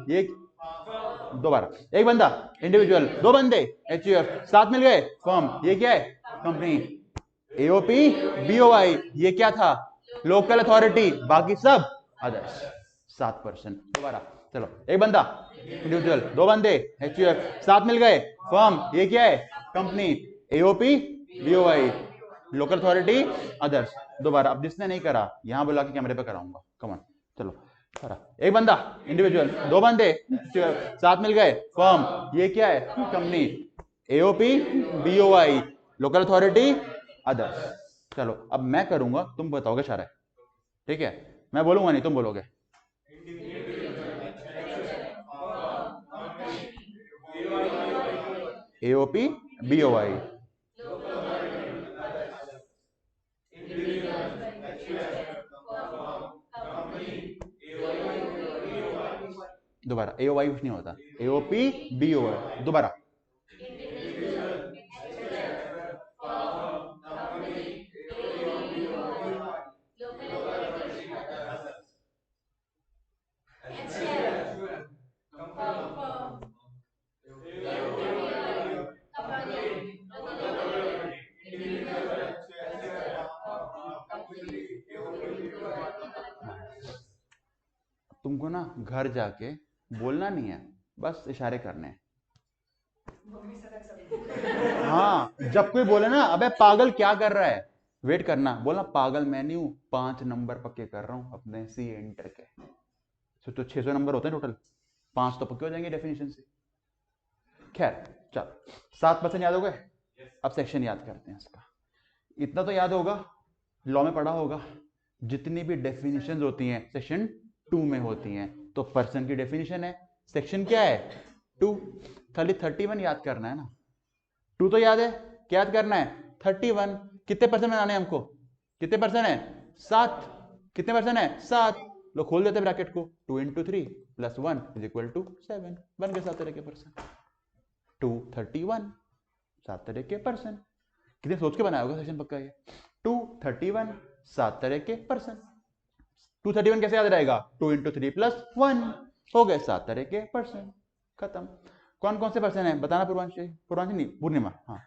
ये, दोबारा, एक बंदा इंडिविजुअल, 2 बंदे एचयूएफ, साथ मिल गए फर्म। ये क्या है? Company, AOP BOI. ये क्या था? लोकल अथॉरिटी, बाकी सब अदर्स, 7%। दोबारा चलो, एक बंदा इंडिविजुअल, 2 बंदे एचयूएफ, साथ मिल गए फर्म। ये क्या है? Company, AOP BOI, local authority others. दोबारा, अब जिसने नहीं करा यहां बुला के कैमरे पे कराऊंगा, कमॉन चलो। एक बंदा इंडिविजुअल, 2 बंदे साथ मिल गए फर्म। ये क्या है? Company, AOP BOI, local authority others. चलो अब मैं करूंगा, तुम बताओगे इशारा, ठीक है? मैं बोलूंगा नहीं, तुम बोलोगे। एओपी बीओआई, दोबारा, एओवाई कुछ नहीं होता, एओपी बीओआई। दोबारा, घर जाके बोलना नहीं है, बस इशारे करने हैं। हाँ, जब कोई बोले ना अबे पागल क्या कर रहा है, वेट करना, बोलना पागल मैं नहीं हूं, 5 नंबर पक्के कर रहा हूं अपने सी एंटर के। तो 600 नंबर होते हैं टोटल, 5 तो पक्के हो जाएंगे डेफिनेशन से। खैर चल, 7% याद हो गए। अब सेक्शन याद करते हैं इसका। इतना तो याद होगा, लॉ में पढ़ा होगा, जितनी भी डेफिनेशन होती हैं सेक्शन 2 में होती हैं। तो पर्सन की डेफिनेशन है, सेक्शन क्या है 2, खाली 31 याद करना है ना। 2 तो याद है, क्या याद करना है 31। कितने परसेंट बनाने हैं हमको, कितने परसेंट है 7, कितने परसेंट है 7, लो खोल देते ब्रैकेट को, 2 into 3 plus 1 is equal to 7, बन गए 7 तरह के परसेंट। 231 7 तरह के परसेंट, कितने सोच के बनाया होगा सेक्शन पक्का ये। 231 7 तरह के परसेंट। 231 कैसे याद रहेगा, 2 इंटू 3 प्लस 1, हो गए 7 तरह के परसेंट, खत्म। कौन कौन से पर्सन है बताना, पूर्वांशी, पूर्वांशी नहीं पूर्णिमा, हाँ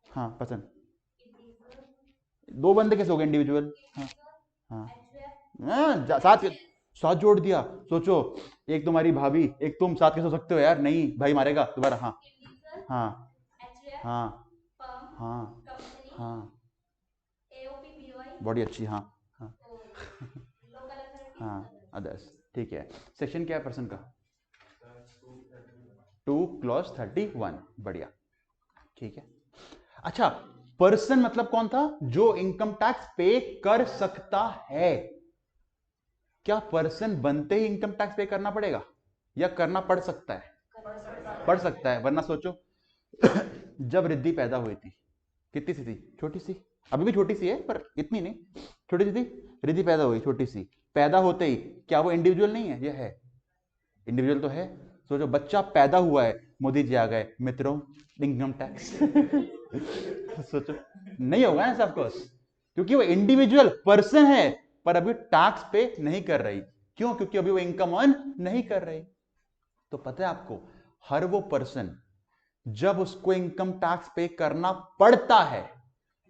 हाँ पर्सन, 2 बंदे कैसे हो गए इंडिविजुअल, हाँ हाँ, साथ साथ जोड़ दिया, सोचो एक तुम्हारी भाभी एक तुम, साथ कैसे हो सकते हो यार, नहीं भाई मारेगा दोबारा, हाँ हाँ हाँ हाँ हाँ, बड़ी अच्छी, हाँ हाँ हाँ अदर्स, ठीक है। सेक्शन क्या है पर्सन का, 2 क्लॉज 31, बढ़िया, ठीक है। अच्छा, पर्सन मतलब कौन था, जो इनकम टैक्स पे कर सकता है। क्या पर्सन बनते ही इनकम टैक्स पे करना पड़ेगा, या करना पड़ सकता है, पड़ सकता है, वरना सोचो जब रिद्धि पैदा हुई थी, कितनी सी थी, छोटी सी, अभी भी छोटी सी है पर इतनी नहीं, छोटी सी थी, रिद्धि पैदा हुई छोटी सी, पैदा होते ही क्या वो इंडिविजुअल नहीं है, ये है इंडिविजुअल तो है। सोचो बच्चा पैदा हुआ है, मोदी जी आ गए, मित्रों इनकम टैक्स सोचो नहीं होगा ना सब कुछ, क्योंकि वो इंडिविजुअल पर्सन है, पर अभी टैक्स पे नहीं कर रही। क्यों, क्योंकि अभी वो इनकम अर्न नहीं कर रही। तो पता है आपको, हर वो पर्सन जब उसको इनकम टैक्स पे करना पड़ता है,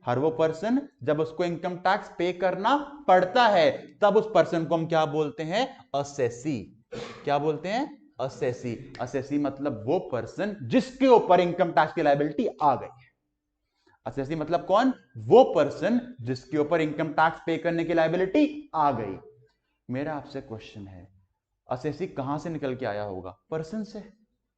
हर वो पर्सन जब उसको इनकम टैक्स पे करना पड़ता है, तब उस पर्सन को हम क्या बोलते हैं, असेसी। क्या बोलते हैं, असेसी। असेसी मतलब वो पर्सन जिसके ऊपर इनकम टैक्स की लायबिलिटी आ गई है। असेसी मतलब कौन, वो पर्सन जिसके ऊपर इनकम टैक्स पे करने की लायबिलिटी आ गई। मेरा आपसे क्वेश्चन है, असेसी कहां से निकल के आया होगा, पर्सन से।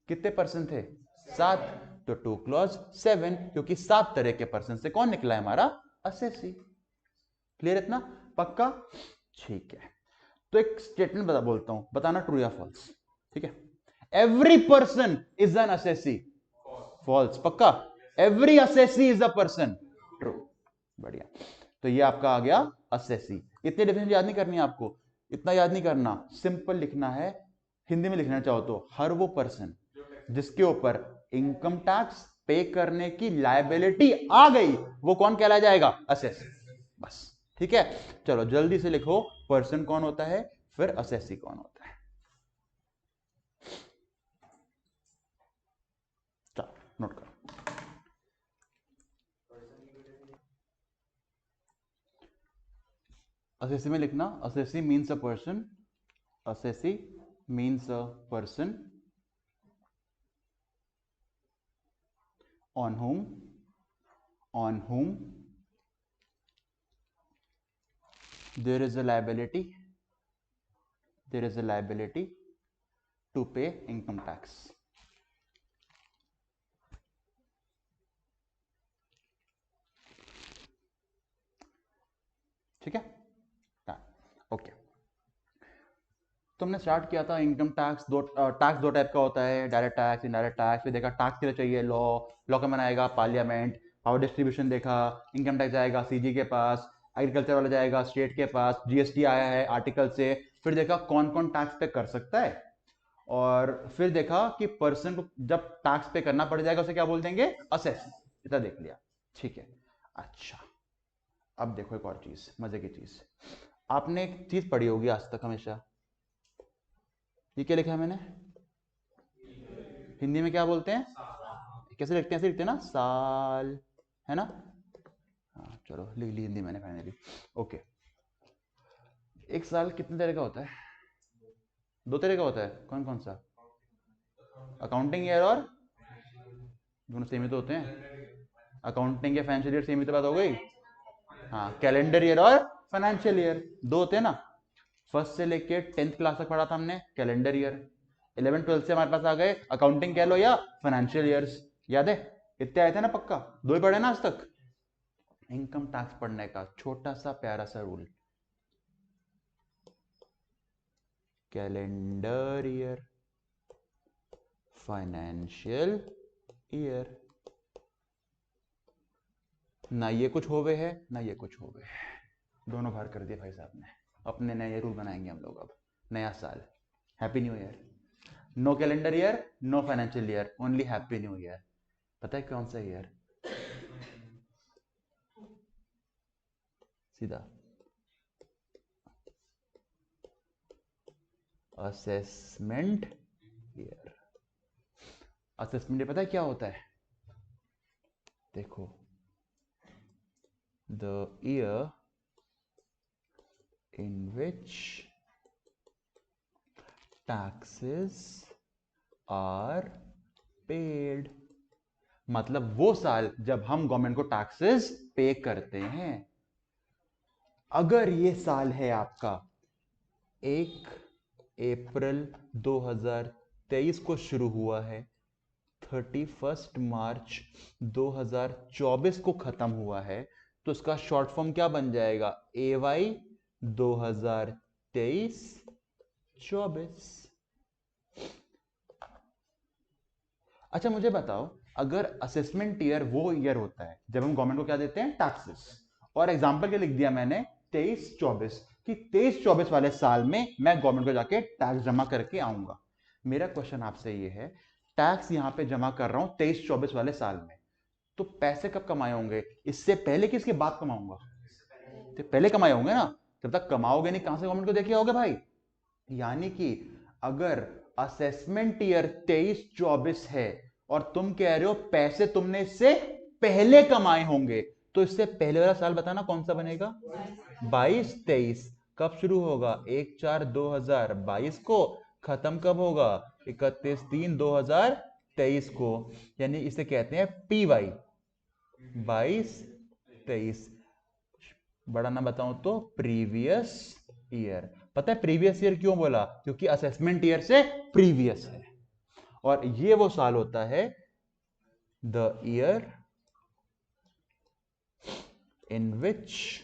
कितने पर्सन थे, 7, तो 2 क्लॉज 7, क्योंकि 7 तरह के पर्सन से कौन निकला है हमारा, असेसी। क्लियर इतना, पक्का, ठीक है। तो एक स्टेटमेंट बोलता हूं, बताना ट्रू या फॉल्स, ठीक है। Every person is an assessee, false, पक्का, every assessee is a person, true, बढ़िया। तो ये आपका आ गया असेसी। इतने डेफिनेशन याद नहीं करनी है आपको, इतना याद नहीं करना, सिंपल लिखना है, हिंदी में लिखना चाहो तो, हर वो पर्सन जिसके ऊपर इनकम टैक्स पे करने की लायबिलिटी आ गई, वो कौन कहलाया जाएगा, असेसी, बस, ठीक है। चलो जल्दी से लिखो, पर्सन कौन होता है, फिर असेसी कौन होता है। चलो नोट करो, असेसी में लिखना, assessee means a person, assessee means a person on whom there is a liability to pay income tax। ठीक है, ओके। तुमने स्टार्ट किया था इनकम टैक्स, दो टाइप का होता है, डायरेक्ट टैक्स, इनडायरेक्ट टैक्स। फिर देखा टैक्स के लिए चाहिए लॉ, लॉ का बनाएगा पार्लियामेंट, पावर डिस्ट्रीब्यूशन देखा, इनकम टैक्स जाएगा सीजी के पास, एग्रीकल्चर वाला जाएगा स्टेट के पास, जीएसटी आया है आर्टिकल से। फिर देखा कौन कौन टैक्स पे कर सकता है, और फिर देखा कि पर्सन को जब टैक्स पे करना पड़ जाएगा उसे क्या बोल देंगे, असेस। इतना देख लिया, ठीक है। अच्छा, अब देखो एक और चीज, मजे की चीज, आपने एक चीज पढ़ी होगी आज तक हमेशा, ये क्या लिखा है मैंने, हिंदी में क्या बोलते हैं, कैसे लिखते हैं, ऐसे लिखते हैं ना, साल, है ना, हाँ चलो लिख ली हिंदी मैंने फाइनली, ओके। एक साल कितने तरह का होता है, दो तरह का होता है, कौन कौन सा? अकाउंटिंग ईयर और दोनों सेम ही तो होते हैं। अकाउंटिंग या फाइनेंशियल ईयर सेम ही तो बात हो गई। हाँ, कैलेंडर ईयर और फाइनेंशियल ईयर दो होते हैं ना। फर्स्ट से लेके 10th क्लास तक पढ़ा था हमने कैलेंडर ईयर, 11 12 से हमारे पास आ गए अकाउंटिंग कह लो या फाइनेंशियल ईयर्स। याद है? इतने आए थे ना पक्का, दो ही पढ़े ना आज तक। इनकम टैक्स पढ़ने का छोटा सा प्यारा सा rule, calendar year, financial year, ना ये कुछ होवे है ना ये कुछ होवे है, दोनों बाहर कर दिए भाई साहब ने। अपने नए रूल बनाएंगे हम लोग अब, नया साल, happy new year. No calendar year, no financial year, only happy new year. पता है कौन सा ईयर? सीधा असेसमेंट ईयर। असेसमेंट पता है क्या होता है? देखो, the year in which taxes are paid, मतलब वो साल जब हम गवर्नमेंट को टैक्सेस पे करते हैं। अगर ये साल है आपका 1 अप्रैल 2023 को शुरू हुआ है, 31 मार्च 2024 को खत्म हुआ है, तो उसका शॉर्ट फॉर्म क्या बन जाएगा? AY 2023-24। अच्छा मुझे बताओ, अगर असेसमेंट ईयर वो ईयर होता है जब हम गवर्नमेंट को क्या देते हैं? टैक्सेस, और एग्जांपल के लिख दिया मैंने 23-24 कि 23-24 वाले साल में मैं गवर्नमेंट को जाके टैक्स जमा करके आऊंगा। मेरा क्वेश्चन आपसे ये है, टैक्स यहां पे जमा कर रहा हूं 23-24 वाले साल में, तो पैसे कब कमाए होंगे? इससे पहले कि इसके बाद कमाऊंगा? तो पहले कमाए होंगे ना, जब तक कमाओगे नहीं कहां से गवर्नमेंट को देके आओगे भाई। यानी कि अगर असेसमेंट ईयर 23-24 है और तुम कह रहे हो पैसे तुमने इससे पहले कमाए होंगे, तो इससे पहले वाला साल बताना कौन सा बनेगा? 22-23। कब शुरू होगा? 1/4/2022 को, खत्म कब होगा? 31/3/2023 को। यानी इसे कहते हैं PY, 22-23। बड़ा ना बताऊं तो प्रीवियस ईयर। पता है प्रीवियस ईयर क्यों बोला? क्योंकि असेसमेंट ईयर से प्रीवियस है, और ये वो साल होता है the year in which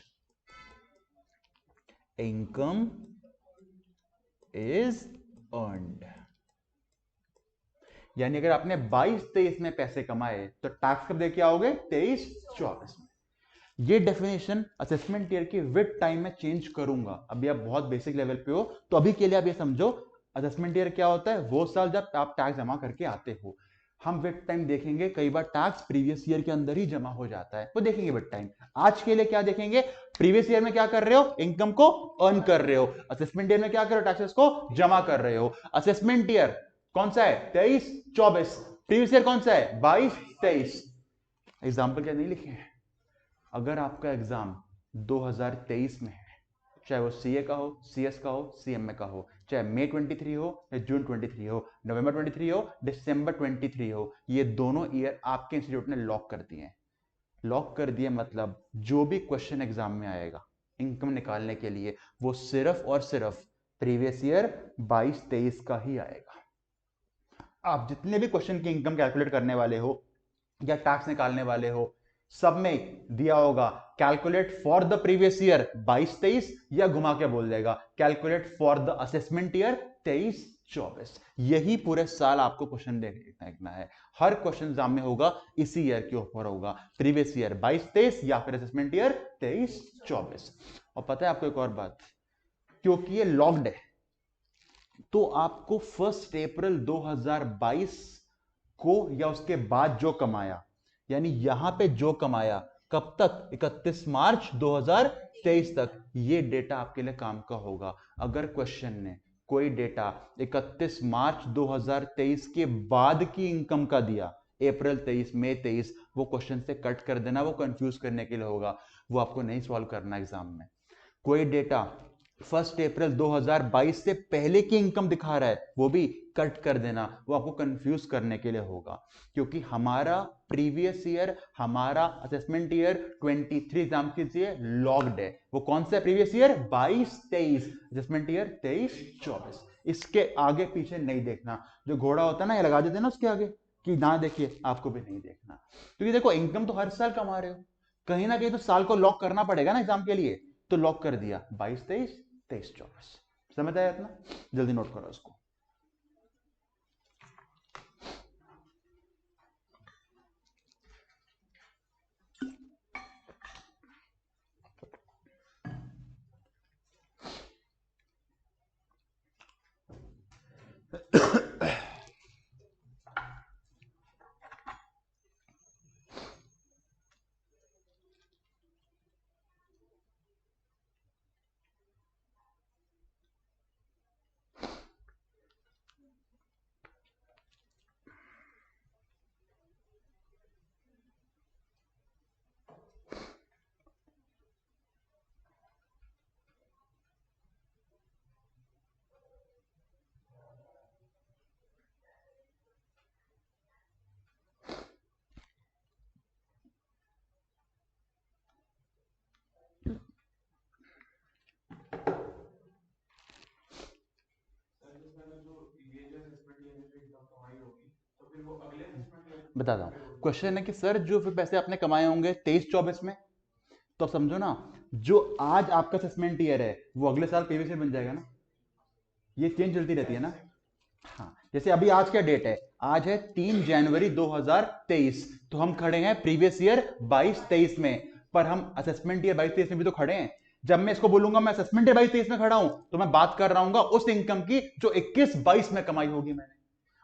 income is earned. यानी अगर आपने 22-23 में पैसे कमाए तो टैक्स कब देके आओगे? 23-24 में। ये डेफिनेशन असेसमेंट ईयर की विद टाइम में चेंज करूंगा। अभी आप बहुत बेसिक लेवल पे हो, तो अभी के लिए आप ये समझो असेसमेंट ईयर क्या होता है? वो साल जब आप टैक्स जमा करके आते हो। हम विद टाइम देखेंगे, कई बार टैक्स प्रीवियस ईयर के अंदर ही जमा हो जाता है, वो देखेंगे विद टाइम। आज के लिए क्या देखेंगे? प्रीवियस ईयर में क्या कर रहे हो? इनकम को अर्न कर रहे हो। असेसमेंट ईयर में क्या कर रहे हो? टैक्सेस को जमा कर रहे हो। असेसमेंट ईयर कौन सा है? 23-24। प्रीवियस ईयर कौन सा है? 22-23। एग्जाम्पल क्या नहीं लिखे हैं? अगर आपका एग्जाम 2023 में है, चाहे वो CA का हो, CS का हो, CMA का हो, चाहे मई 23 हो या जून 23 हो, नवंबर 23 हो, दिसंबर 23 हो, ये दोनों ईयर आपके इंस्टीट्यूट ने लॉक कर दिए हैं। लॉक कर दिए मतलब जो भी क्वेश्चन एग्जाम में आएगा इनकम निकालने के लिए, वो सिर्फ और सिर्फ प्रीवियस ईयर 22-23 का ही आएगा। आप जितने भी क्वेश्चन की इनकम कैलकुलेट करने वाले हो या टैक्स निकालने वाले हो, सब में दिया होगा calculate for the previous year 22-23, या घुमा के बोल देगा calculate for the assessment year 23-24। यही पूरे साल आपको क्वेश्चन देखना है। हर क्वेश्चन एग्जाम में होगा इसी ईयर के ऊपर होगा, प्रीवियस ईयर 22-23 या फिर असेसमेंट ईयर 23-24। और पता है आपको एक और बात, क्योंकि ये लॉक्ड है, तो आपको 1 अप्रैल 2022 को या उसके बाद जो कमाया, यानी यहां पे जो कमाया, कब तक? 31 मार्च 2023 तक, ये डेटा आपके लिए काम का होगा। अगर क्वेश्चन ने कोई डेटा 31 मार्च 2023 के बाद की इनकम का दिया, अप्रैल 23, मई 23, वो क्वेश्चन से कट कर देना, वो कंफ्यूज करने के लिए होगा, वो आपको नहीं सॉल्व करना एग्जाम में। कोई डेटा 1 अप्रैल 2022 से पहले की इनकम दिखा रहा है, वो भी कट कर देना, वो आपको कंफ्यूज करने के लिए होगा, क्योंकि हमारा प्रीवियस ईयर, हमारा असेसमेंट ईयर 23 एग्जाम कीजिए लॉग्ड है। वो कौन सा प्रीवियस ईयर? 22-23, assessment year 23-24। इसके आगे पीछे नहीं देखना, जो घोड़ा होता है ना, ये लगा देते हैं ना उसके आगे कि ना देखिए, आपको भी नहीं देखना, क्योंकि देखो इनकम तो हर साल कमा रहे हो, कहीं ना कहीं तो साल को लॉक करना पड़ेगा ना एग्जाम के लिए, तो लॉक कर दिया 22-23, 23-24। समझ आया इतना? जल्दी नोट करो उसको। बताता हूँ, क्वेश्चन है कि सर जो फिर पैसे आपने कमाए होंगे 23-24 में, तो समझो ना, जो आज आपका असेसमेंट ईयर है वो अगले साल प्रीवियस ईयर बन जाएगा ना, ये चेंज चलती रहती है ना। हाँ, जैसे अभी आज क्या डेट है? आज है 3 जनवरी 2023, तो हम खड़े हैं प्रीवियस ईयर 22-23 में, पर हम असेसमेंट ईयर 22-23 में भी तो खड़े हैं। जब मैं इसको बोलूंगा मैं असेसमेंट ईयर 22-23 में खड़ा हूं, तो मैं बात कर रहा हूँ उस इनकम की जो 21-22 में कमाई होगी मैंने।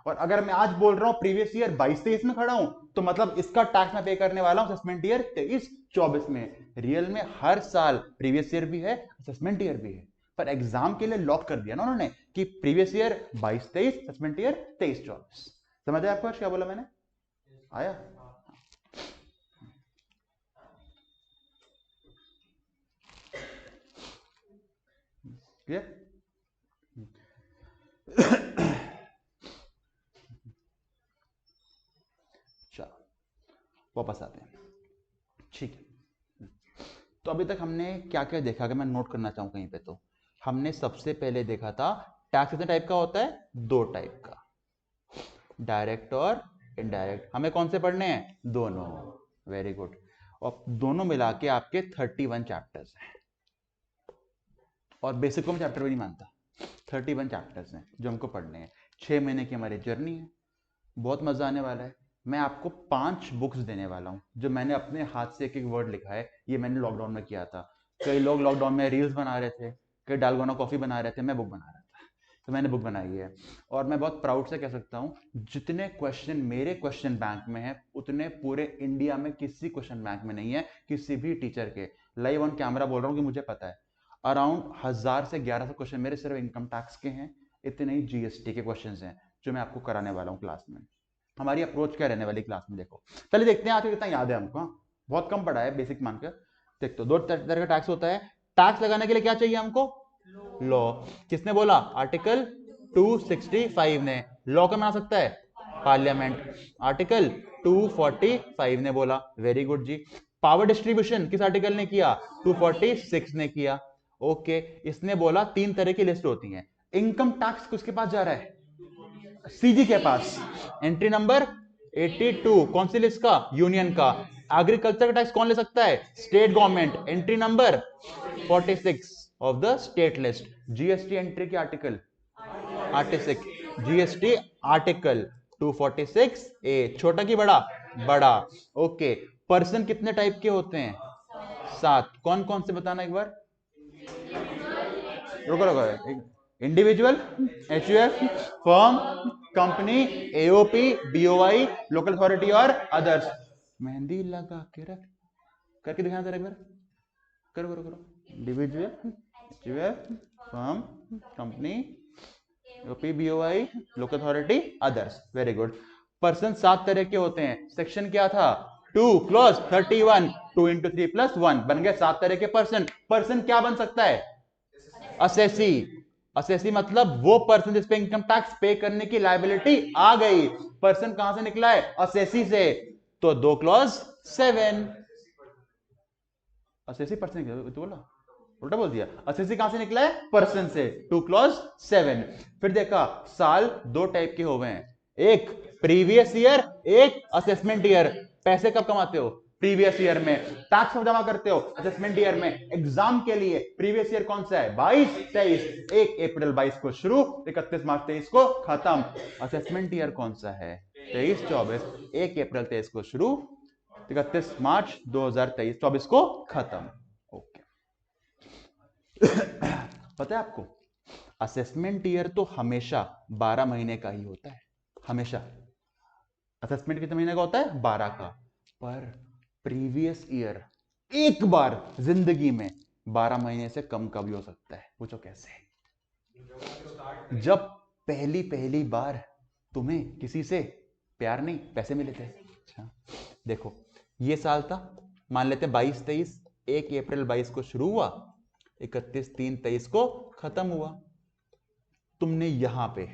और अगर मैं आज बोल रहा हूं प्रीवियस ईयर 22-23 में खड़ा हूं, तो मतलब इसका टैक्स मैं पे करने वाला हूं असेसमेंट ईयर 23-24 में। रियल में हर साल प्रीवियस ईयर भी है, असेसमेंट ईयर भी है, पर एग्जाम के लिए लॉक कर दिया ना उन्होंने कि प्रीवियस ईयर 22-23, असेसमेंट ईयर 23-24। समझ आया आपको क्या बोला मैंने? आया? क्लियर? चलो वापस आते हैं, ठीक है। तो अभी तक हमने क्या क्या देखा, अगर मैं नोट करना चाहूं कहीं पे, तो हमने सबसे पहले देखा था टैक्स कितने टाइप का होता है? 2 टाइप का, डायरेक्ट और इनडायरेक्ट। हमें कौन से पढ़ने हैं? दोनों। Very good. और दोनों मिला के आपके 31 चैप्टर्स हैं, और बेसिक को मैं चैप्टर भी नहीं मानता, 31 चैप्टर्स हैं जो हमको पढ़ने हैं। 6 महीने की हमारी जर्नी है, बहुत मजा आने वाला है। मैं आपको 5 बुक्स देने वाला हूँ, जो मैंने अपने हाथ से एक एक वर्ड लिखा है, ये मैंने लॉकडाउन में किया था। कई लोग लॉकडाउन में रील्स बना रहे थे, कई डालगोना कॉफी बना रहे थे, मैं बुक बना रहा था, तो मैंने बुक बनाई है। और मैं बहुत प्राउड से कह सकता हूँ, जितने क्वेश्चन मेरे क्वेश्चन बैंक में है, उतने पूरे इंडिया में किसी क्वेश्चन बैंक में नहीं है, किसी भी टीचर के। लाइव ऑन कैमरा बोल रहा हूँ कि मुझे पता है, अराउंड 1000 से 1100 क्वेश्चन मेरे सिर्फ इनकम टैक्स के हैं, इतने ही जीएसटी के क्वेश्चन हैं जो मैं आपको कराने वाला हूँ क्लास में। हमारी अप्रोच क्या रहने वाली क्लास में, देखो पहले देखते हैं आज कितना याद है हमको। बहुत कम पढ़ा है, बेसिक मानकर देख। तो 2 तरह का टैक्स होता है। टैक्स लगाने के लिए क्या चाहिए हमको? लॉ। किसने बोला? आर्टिकल 265 ने। लॉ कौन बना सकता है? पार्लियामेंट। आर्टिकल 245 ने बोला। वेरी गुड जी। पावर डिस्ट्रीब्यूशन किस आर्टिकल ने किया? 246 ने किया। ओके, इसने बोला 3 तरह की लिस्ट होती है। इनकम टैक्स किसके पास जा रहा है? सीजी के पास। एंट्री नंबर 82 कौन सी लिस्ट का? यूनियन का। एग्रीकल्चर का टैक्स कौन ले सकता है? State government. Entry number 46 of the state list. GST entry के आर्टिकल 86, जीएसटी आर्टिकल 246 ए। छोटा की बड़ा? बड़ा। ओके, पर्सन कितने टाइप के होते हैं? 7। कौन कौन से बताना एक बार? रुको रुको, individual, HUF, firm, company, AOP, BOI, local authority और अदर्स। मेहंदी लगा के रख, करके दिखाना जरा एक बार। करो करो करो। Individual, HUF, firm, company, AOP, BOI, local authority, others. Very good. Person 7 तरह के होते हैं। सेक्शन क्या था? 2 क्लॉज 31, 2 into 3 + 1 बन गए 7 तरह के पर्सन। पर्सन क्या बन सकता है? असेसी। असेसी मतलब वो पर्सन जिस पे इनकम टैक्स पे करने की लायबिलिटी आ गई। पर्सन कहां से निकला है? असेसी से। तो 2 क्लॉज 7। असेसी पर्सन तो बोला, उल्टा बोल दिया। असेसी कहां से निकला है? पर्सन से। 2 क्लॉज 7। फिर देखा साल दो टाइप के हो गए हैं, एक प्रीवियस ईयर, एक असेसमेंट ईयर। पैसे कब कमाते हो? प्रीवियस ईयर में। टैक्स कब जमा करते हो? असेसमेंट ईयर में। एग्जाम के लिए प्रीवियस ईयर कौन सा है? 22 23। 1 अप्रैल 22 को शुरू, 31 मार्च 23 को खत्म। असेसमेंट ईयर कौन सा है? 23 24। 1 अप्रैल 23 को शुरू, 31 मार्च 2023 24 को खत्म। ओके। पता है आपको असेसमेंट ईयर तो हमेशा 12 महीने का ही होता है, हमेशा। असेसमेंट कितने महीने का होता है? 12 का। पर प्रीवियस ईयर एक बार जिंदगी में 12 महीने से कम का भी हो सकता है। पूछो कैसे? जब पहली पहली बार तुम्हें किसी से प्यार नहीं पैसे मिले थे। अच्छा देखो, ये साल था, मान लेते 22 23। 1 अप्रैल 22 को शुरू हुआ, 31 3 23 को खत्म हुआ। तुमने यहां पे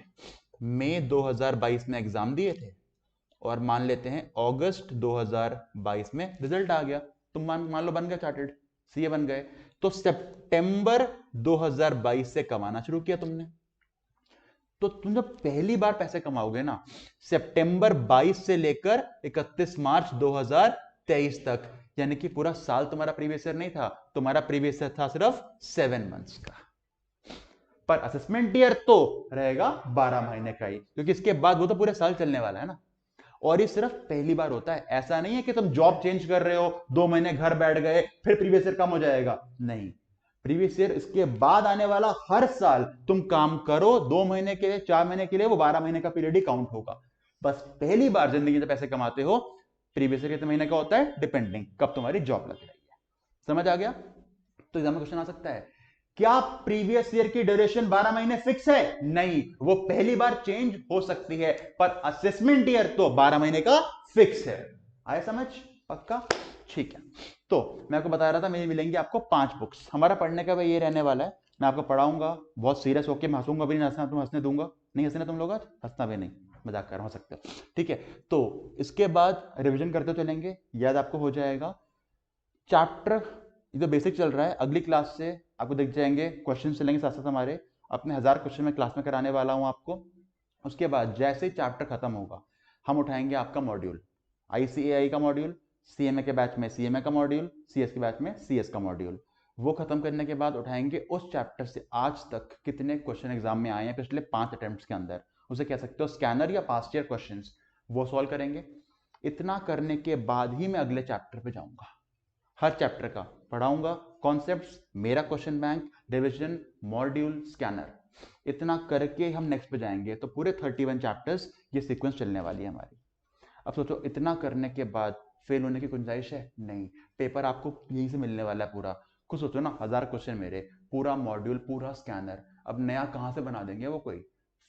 मई 2022 में एग्जाम दिए थे और मान लेते हैं अगस्त 2022 में रिजल्ट आ गया। तुम मान लो बन गए चार्टर्ड सीए बन गए, तो सितंबर 2022 से कमाना शुरू किया तुमने। तो तुम जब पहली बार पैसे कमाओगे ना, सितंबर 22 से लेकर 31 मार्च 2023 तक, यानी कि पूरा साल तुम्हारा प्रीवियस ईयर नहीं था, तुम्हारा प्रीवियस ईयर था सिर्फ 7 मंथ्स का। पर असेसमेंट ईयर तो रहेगा 12 महीने का ही, क्योंकि इसके बाद वो तो पूरे साल चलने वाला है ना। और ये सिर्फ पहली बार होता है, ऐसा नहीं है कि तुम जॉब चेंज कर रहे हो, 2 महीने घर बैठ गए फिर प्रीवियस ईयर कम हो जाएगा। नहीं, प्रीवियस ईयर इसके बाद आने वाला हर साल तुम काम करो 2 महीने के लिए 4 महीने के लिए, वो 12 महीने का पीरियड ही काउंट होगा। बस पहली बार जिंदगी में पैसे कमाते हो, प्रीवियस ईयर कितने महीने का होता है डिपेंडिंग कब तुम्हारी जॉब लग रही है। समझ आ गया? तो एग्जाम में क्वेश्चन आ सकता है, क्या प्रीवियस ईयर की ड्यूरेशन 12 महीने फिक्स है? नहीं, वो पहली बार चेंज हो सकती है, पर असेसमेंट ईयर तो 12 महीने का फिक्स है। आए समझ? पक्का? ठीक है। तो मैं आपको बता रहा था, मेरी मिलेंगी आपको 5 बुक्स। हमारा पढ़ने का ये रहने वाला है, मैं आपको पढ़ाऊंगा बहुत सीरियस होकर, मैं हंसूंगा भी नहीं, हंसना तुम हंसने दूंगा नहीं, हंसना तुम लोग आज हंसना भी नहीं, मजाक कर हो सकते हो। ठीक है, तो इसके बाद रिविजन करते चलेंगे, याद आपको हो जाएगा। चैप्टर जो बेसिक चल रहा है, अगली क्लास से आपको दिख जाएंगे, क्वेश्चन चलेंगे साथ साथ हमारे, अपने 1000 क्वेश्चन में क्लास में कराने वाला हूं आपको। उसके बाद जैसे ही चैप्टर खत्म होगा, हम उठाएंगे आपका मॉड्यूल, आईसीएआई का मॉड्यूल, सीएमए के बैच में सीएमए का मॉड्यूल, सीएस के बैच में सीएस का मॉड्यूल। वो खत्म करने के बाद उठाएंगे उस चैप्टर से आज तक कितने क्वेश्चन एग्जाम में आए हैं पिछले 5 अटेम्प्ट्स के अंदर, उसे कह सकते हो स्कैनर या पास्ट ईयर क्वेश्चंस, वो सॉल्व करेंगे। इतना करने के बाद ही मैं अगले चैप्टर पे जाऊंगा, हर चैप्टर का पढ़ाऊंगा, कॉन्सेप्ट्स, मेरा question bank, division, module, scanner. इतना करके हम नेक्स्ट पे जाएंगे, तो पूरे 31 चैप्टर्स ये सीक्वेंस चलने वाली है हमारी। अब सोचो, इतना करने के बाद फेल होने की गुंजाइश है? नहीं, पेपर आपको यहीं से मिलने वाला है पूरा। खुद सोचो ना, 1000 क्वेश्चन मेरे, पूरा मॉड्यूल, पूरा स्कैनर, अब नया कहाँ से बना देंगे? वो कोई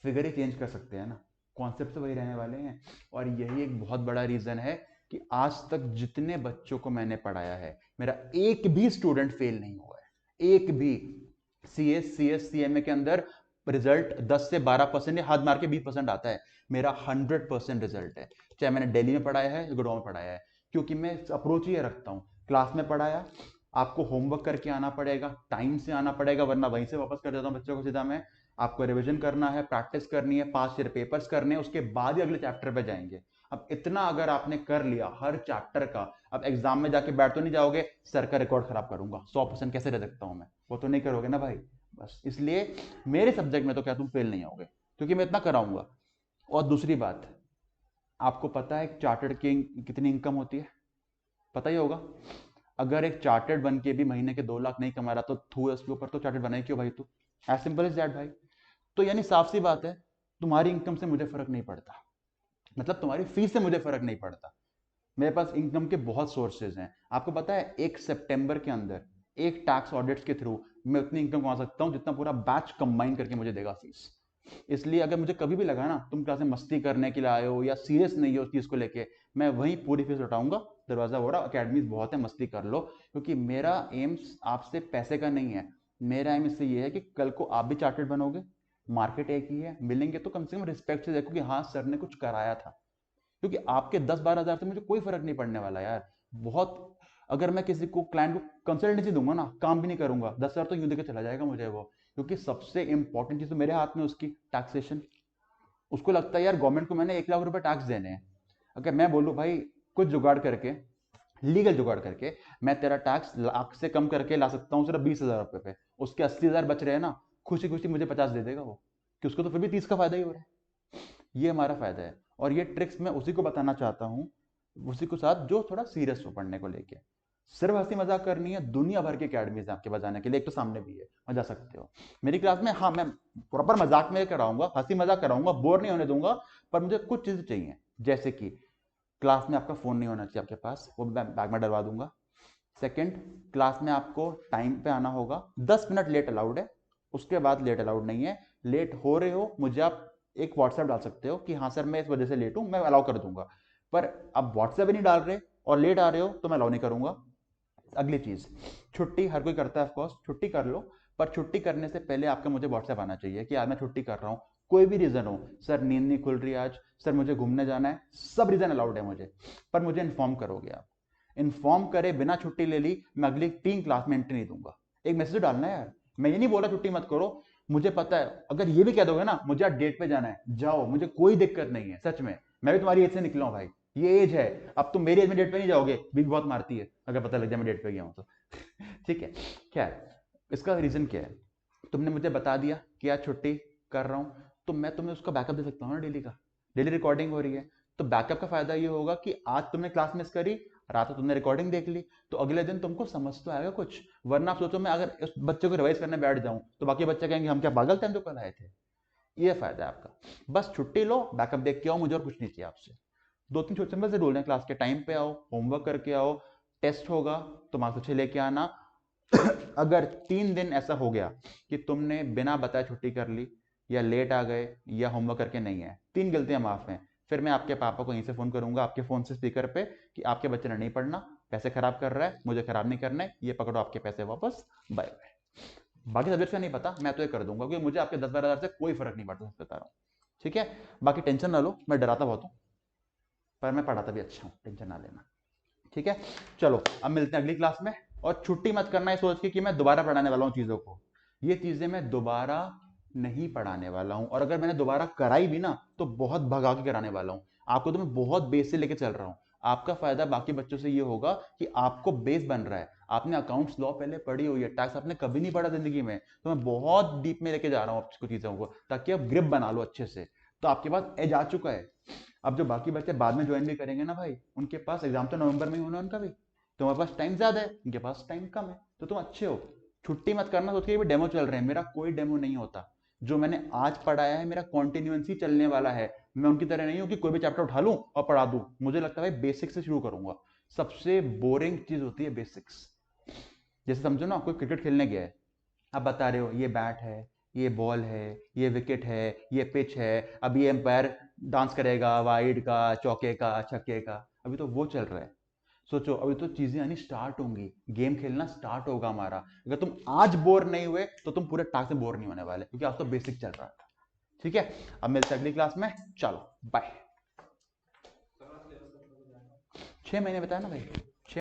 फिगर ही चेंज कर सकते हैं ना, कॉन्सेप्ट तो वही रहने वाले हैं। और यही एक बहुत बड़ा रीजन है कि आज तक जितने बच्चों को मैंने पढ़ाया है, मेरा एक भी स्टूडेंट फेल नहीं हुआ है, एक भी। सीएस सीएस सीएमए के अंदर रिजल्ट 10 से 12% या हाथ मार के 20% आता है, मेरा 100% रिजल्ट है, चाहे मैंने दिल्ली में पढ़ाया है, गुड़गांव में पढ़ाया है। क्योंकि मैं अप्रोच ही रखता हूँ, क्लास में पढ़ाया, आपको होमवर्क करके आना पड़ेगा, टाइम से आना पड़ेगा, वरना वहीं से वापस कर देता हूँ बच्चों को सीधा मैं। आपको रिविजन करना है, प्रैक्टिस करनी है, पास्ट ईयर पेपर्स करने हैं, उसके बाद ही अगले चैप्टर पे जाएंगे। अब इतना अगर आपने कर लिया हर चैप्टर का, अब एग्जाम में जाके बैठ तो नहीं जाओगे, सर का रिकॉर्ड खराब करूंगा, 100% कैसे रह सकता हूं मैं? वो तो नहीं करोगे ना भाई। बस इसलिए मेरे सब्जेक्ट में तो क्या तुम फेल नहीं होगे, क्योंकि मैं इतना कराऊंगा। और दूसरी बात, आपको पता है चार्टर्ड की कितनी इनकम होती है? पता ही होगा। अगर एक चार्टर्ड बन के भी महीने के 2 लाख नहीं कमा रहा, तो थू उसके ऊपर तो चार्टर्ड बनाई क्यों भाई? तू एज सिंपल इज दैट भाई। तो यानी साफ सी बात है, तुम्हारी इनकम से मुझे फर्क नहीं पड़ता, मतलब तुम्हारी फीस से मुझे फर्क नहीं पड़ता। मेरे पास इनकम के बहुत सोर्सेज हैं। आपको पता है 1 सितंबर के अंदर एक टैक्स ऑडिट के थ्रू मैं उतनी इनकम कमा सकता हूं जितना पूरा बैच कंबाइन करके मुझे देगा फीस। इसलिए अगर मुझे कभी भी लगा ना तुम क्लास में मस्ती करने के लिए आए हो या सीरियस नहीं हो उस चीज को लेके, मैं वहीं पूरी फीस उठाऊंगा, दरवाजा बोरा, अकेडमीज बहुत है, मस्ती कर लो। क्योंकि मेरा एम्स आपसे पैसे का नहीं है, मेरा एम इससे ये है कि कल को आप भी चार्टेड बनोगे, मार्केट एक ही है, मिलेंगे तो कम से कम रिस्पेक्ट से देखो कि हाँ सर ने कुछ कराया था, क्योंकि आपके 10-12 हज़ार से मुझे कोई फर्क नहीं पड़ने वाला यार। बहुत अगर मैं किसी को क्लाइंट को कंसल्टेंसी दूंगा ना, काम भी नहीं करूंगा, 10,000 तो यूं देकर चला जाएगा मुझे वो, क्योंकि सबसे इंपॉर्टेंट चीज तो मेरे हाथ में उसकी टैक्सेशन। उसको लगता है यार गवर्नमेंट को मैंने 1 लाख रुपए टैक्स देने हैं, अगर मैं बोलूँ भाई कुछ जुगाड़ करके, लीगल जुगाड़ करके मैं तेरा टैक्स लाख से कम करके ला सकता हूँ सिर्फ 20,000 रुपए पे, उसके 80,000 बच रहे हैं ना, खुशी खुशी मुझे 50 दे देगा वो, कि उसको तो फिर भी 30 का फायदा ही हो रहा है। ये हमारा फायदा है, और ये ट्रिक्स मैं उसी को बताना चाहता हूँ, उसी को साथ जो थोड़ा सीरियस हो पढ़ने को लेके। सिर्फ हंसी मजाक करनी है, दुनिया भर की अकेडमीज है आपके बजाने के लिए, एक तो सामने भी है, मजा सकते हो मेरी क्लास में। हाँ मैं प्रॉपर मजाक में कराऊंगा, हंसी मजाक कराऊंगा, बोर नहीं होने दूंगा, पर मुझे कुछ चीजें चाहिए, जैसे कि क्लास में आपका फोन नहीं होना चाहिए आपके पास, वो मैं बैग में डलवा दूंगा। सेकंड, क्लास में आपको टाइम पे आना होगा, 10 मिनट लेट अलाउड है, उसके बाद लेट अलाउड नहीं है। लेट हो रहे हो मुझे आप एक व्हाट्सएप डाल सकते हो कि हाँ सर मैं इस वजह से लेट हूं, मैं अलाउ कर दूंगा, पर अब व्हाट्सएप ही नहीं डाल रहे और लेट आ रहे हो तो मैं अलाउ नहीं करूंगा। अगली चीज, छुट्टी हर कोई करता है, ऑफकोर्स छुट्टी कर लो, पर छुट्टी करने से पहले आपका मुझे व्हाट्सएप आना चाहिए कि आज मैं छुट्टी कर रहा हूँ, कोई भी रीजन हो, सर नींद नहीं खुल रही आज, सर मुझे घूमने जाना है, सब रीजन अलाउड है मुझे, पर मुझे इन्फॉर्म करोगे आप। इन्फॉर्म करे बिना छुट्टी ले ली, मैं अगली 3 क्लास में एंट्री नहीं दूंगा। एक मैसेज डालना है यार, मैं ये नहीं बोला छुट्टी मत करो, मुझे पता है अगर ये भी कह दोगे ना मुझे आज डेट पे जाना है, जाओ, मुझे कोई दिक्कत नहीं है, सच में मैं भी तुम्हारी एज से निकला हूं भाई, ये एज है, अब तुम मेरी एज में डेट पे नहीं जाओगे, बिग बहुत मारती है अगर पता लग जाए मैं डेट पे गया हूं तो। ठीक है, खैर इसका रीजन क्या है, तुमने मुझे बता दिया कि आज छुट्टी कर रहा हूं, तो मैं तुम्हें उसका बैकअप दे सकता हूँ ना, डेली का, डेली रिकॉर्डिंग हो रही है, तो बैकअप का फायदा ये होगा कि आज तुमने क्लास मिस करी, रात को तुमने रिकॉर्डिंग देख ली, तो अगले दिन तुमको समझ तो आएगा कुछ, वरना आप सोचो मैं अगर उस बच्चे को रिवाइज करने बैठ जाऊं तो बाकी बच्चे कहेंगे हम क्या पागल थे हम जो कल आए थे। ये फायदा है आपका, बस छुट्टी लो, बैकअप देख के आओ, मुझे और कुछ नहीं चाहिए आपसे। 2-3 छोटे सिंपल से रूल हैं, क्लास के टाइम पे आओ, होमवर्क करके आओ, टेस्ट होगा तो मार्क्स अच्छे लेके आना। अगर 3 दिन ऐसा हो गया कि तुमने बिना बताए छुट्टी कर ली, या लेट आ गए, या होमवर्क करके नहीं है, 3 गलतियां माफ हैं, फिर मैं आपके पापा को यहीं से फोन करूंगा आपके फोन से स्पीकर पे कि आपके बच्चे ने नहीं पढ़ना, पैसे खराब कर रहा है, मुझे खराब नहीं करना है, ये पकड़ो आपके पैसे वापस, बाय बाय। बाकी सब्जेक्ट का नहीं पता, मैं तो ये कर दूंगा क्योंकि मुझे आपके 10-12 हज़ार से कोई फर्क नहीं पड़ता, बता रहा हूँ। ठीक है, बाकी टेंशन ना लो, मैं डराता बहुत हूँ पर मैं पढ़ाता भी अच्छा हूँ, टेंशन ना लेना। ठीक है, चलो अब मिलते हैं अगली क्लास में, और छुट्टी मत करना है सोच के कि मैं दोबारा पढ़ाने वाला हूँ चीजों को, ये चीजें मैं दोबारा नहीं पढ़ाने वाला हूं, और अगर मैंने दोबारा कराई भी ना तो बहुत भगा के कराने वाला हूं आपको, तो मैं बहुत बेस से लेके चल रहा हूं। आपका फायदा बाकी बच्चों से ये होगा कि आपको बेस बन रहा है, आपने अकाउंट्स लॉ पहले पढ़ी हुई है, टैक्स आपने कभी नहीं पढ़ा जिंदगी में, तो मैं बहुत डीप में लेके जा रहा हूँ आपको चीजों को, ताकि आप ग्रिप बना लो अच्छे से, तो आपके पास एज आ चुका है। अब जो बाकी बच्चे बाद में ज्वाइन भी करेंगे ना भाई, उनके पास एग्जाम तो नवंबर में ही होना है उनका भी, तुम्हारे पास टाइम ज्यादा है, उनके पास टाइम कम है, तो तुम अच्छे हो। छुट्टी मत करना सोच के भी डेमो चल रहे हैं, मेरा कोई डेमो नहीं होता, जो मैंने आज पढ़ाया है मेरा कॉन्टिन्यूएंसी चलने वाला है, मैं उनकी तरह नहीं हूं कि कोई भी चैप्टर उठा लूं और पढ़ा दूं, मुझे लगता है भाई बेसिक्स से शुरू करूंगा, सबसे बोरिंग चीज होती है बेसिक्स। जैसे समझो ना कोई क्रिकेट खेलने गया है, आप बता रहे हो ये बैट है, ये बॉल है, ये विकेट है, ये पिच है, अब ये एम्पायर डांस करेगा वाइड का, चौके का, छक्के का, अभी तो वो चल रहा है। सोचो अभी तो चीजें आनी स्टार्ट होंगी, गेम खेलना स्टार्ट होगा हमारा, अगर तुम आज बोर नहीं हुए तो तुम पूरे टास्क में बोर नहीं होने वाले, क्योंकि आज तो बेसिक चल रहा था। ठीक है, अब मिलते हैं अगली क्लास में, चलो बाय। 6 महीने बताया ना भाई।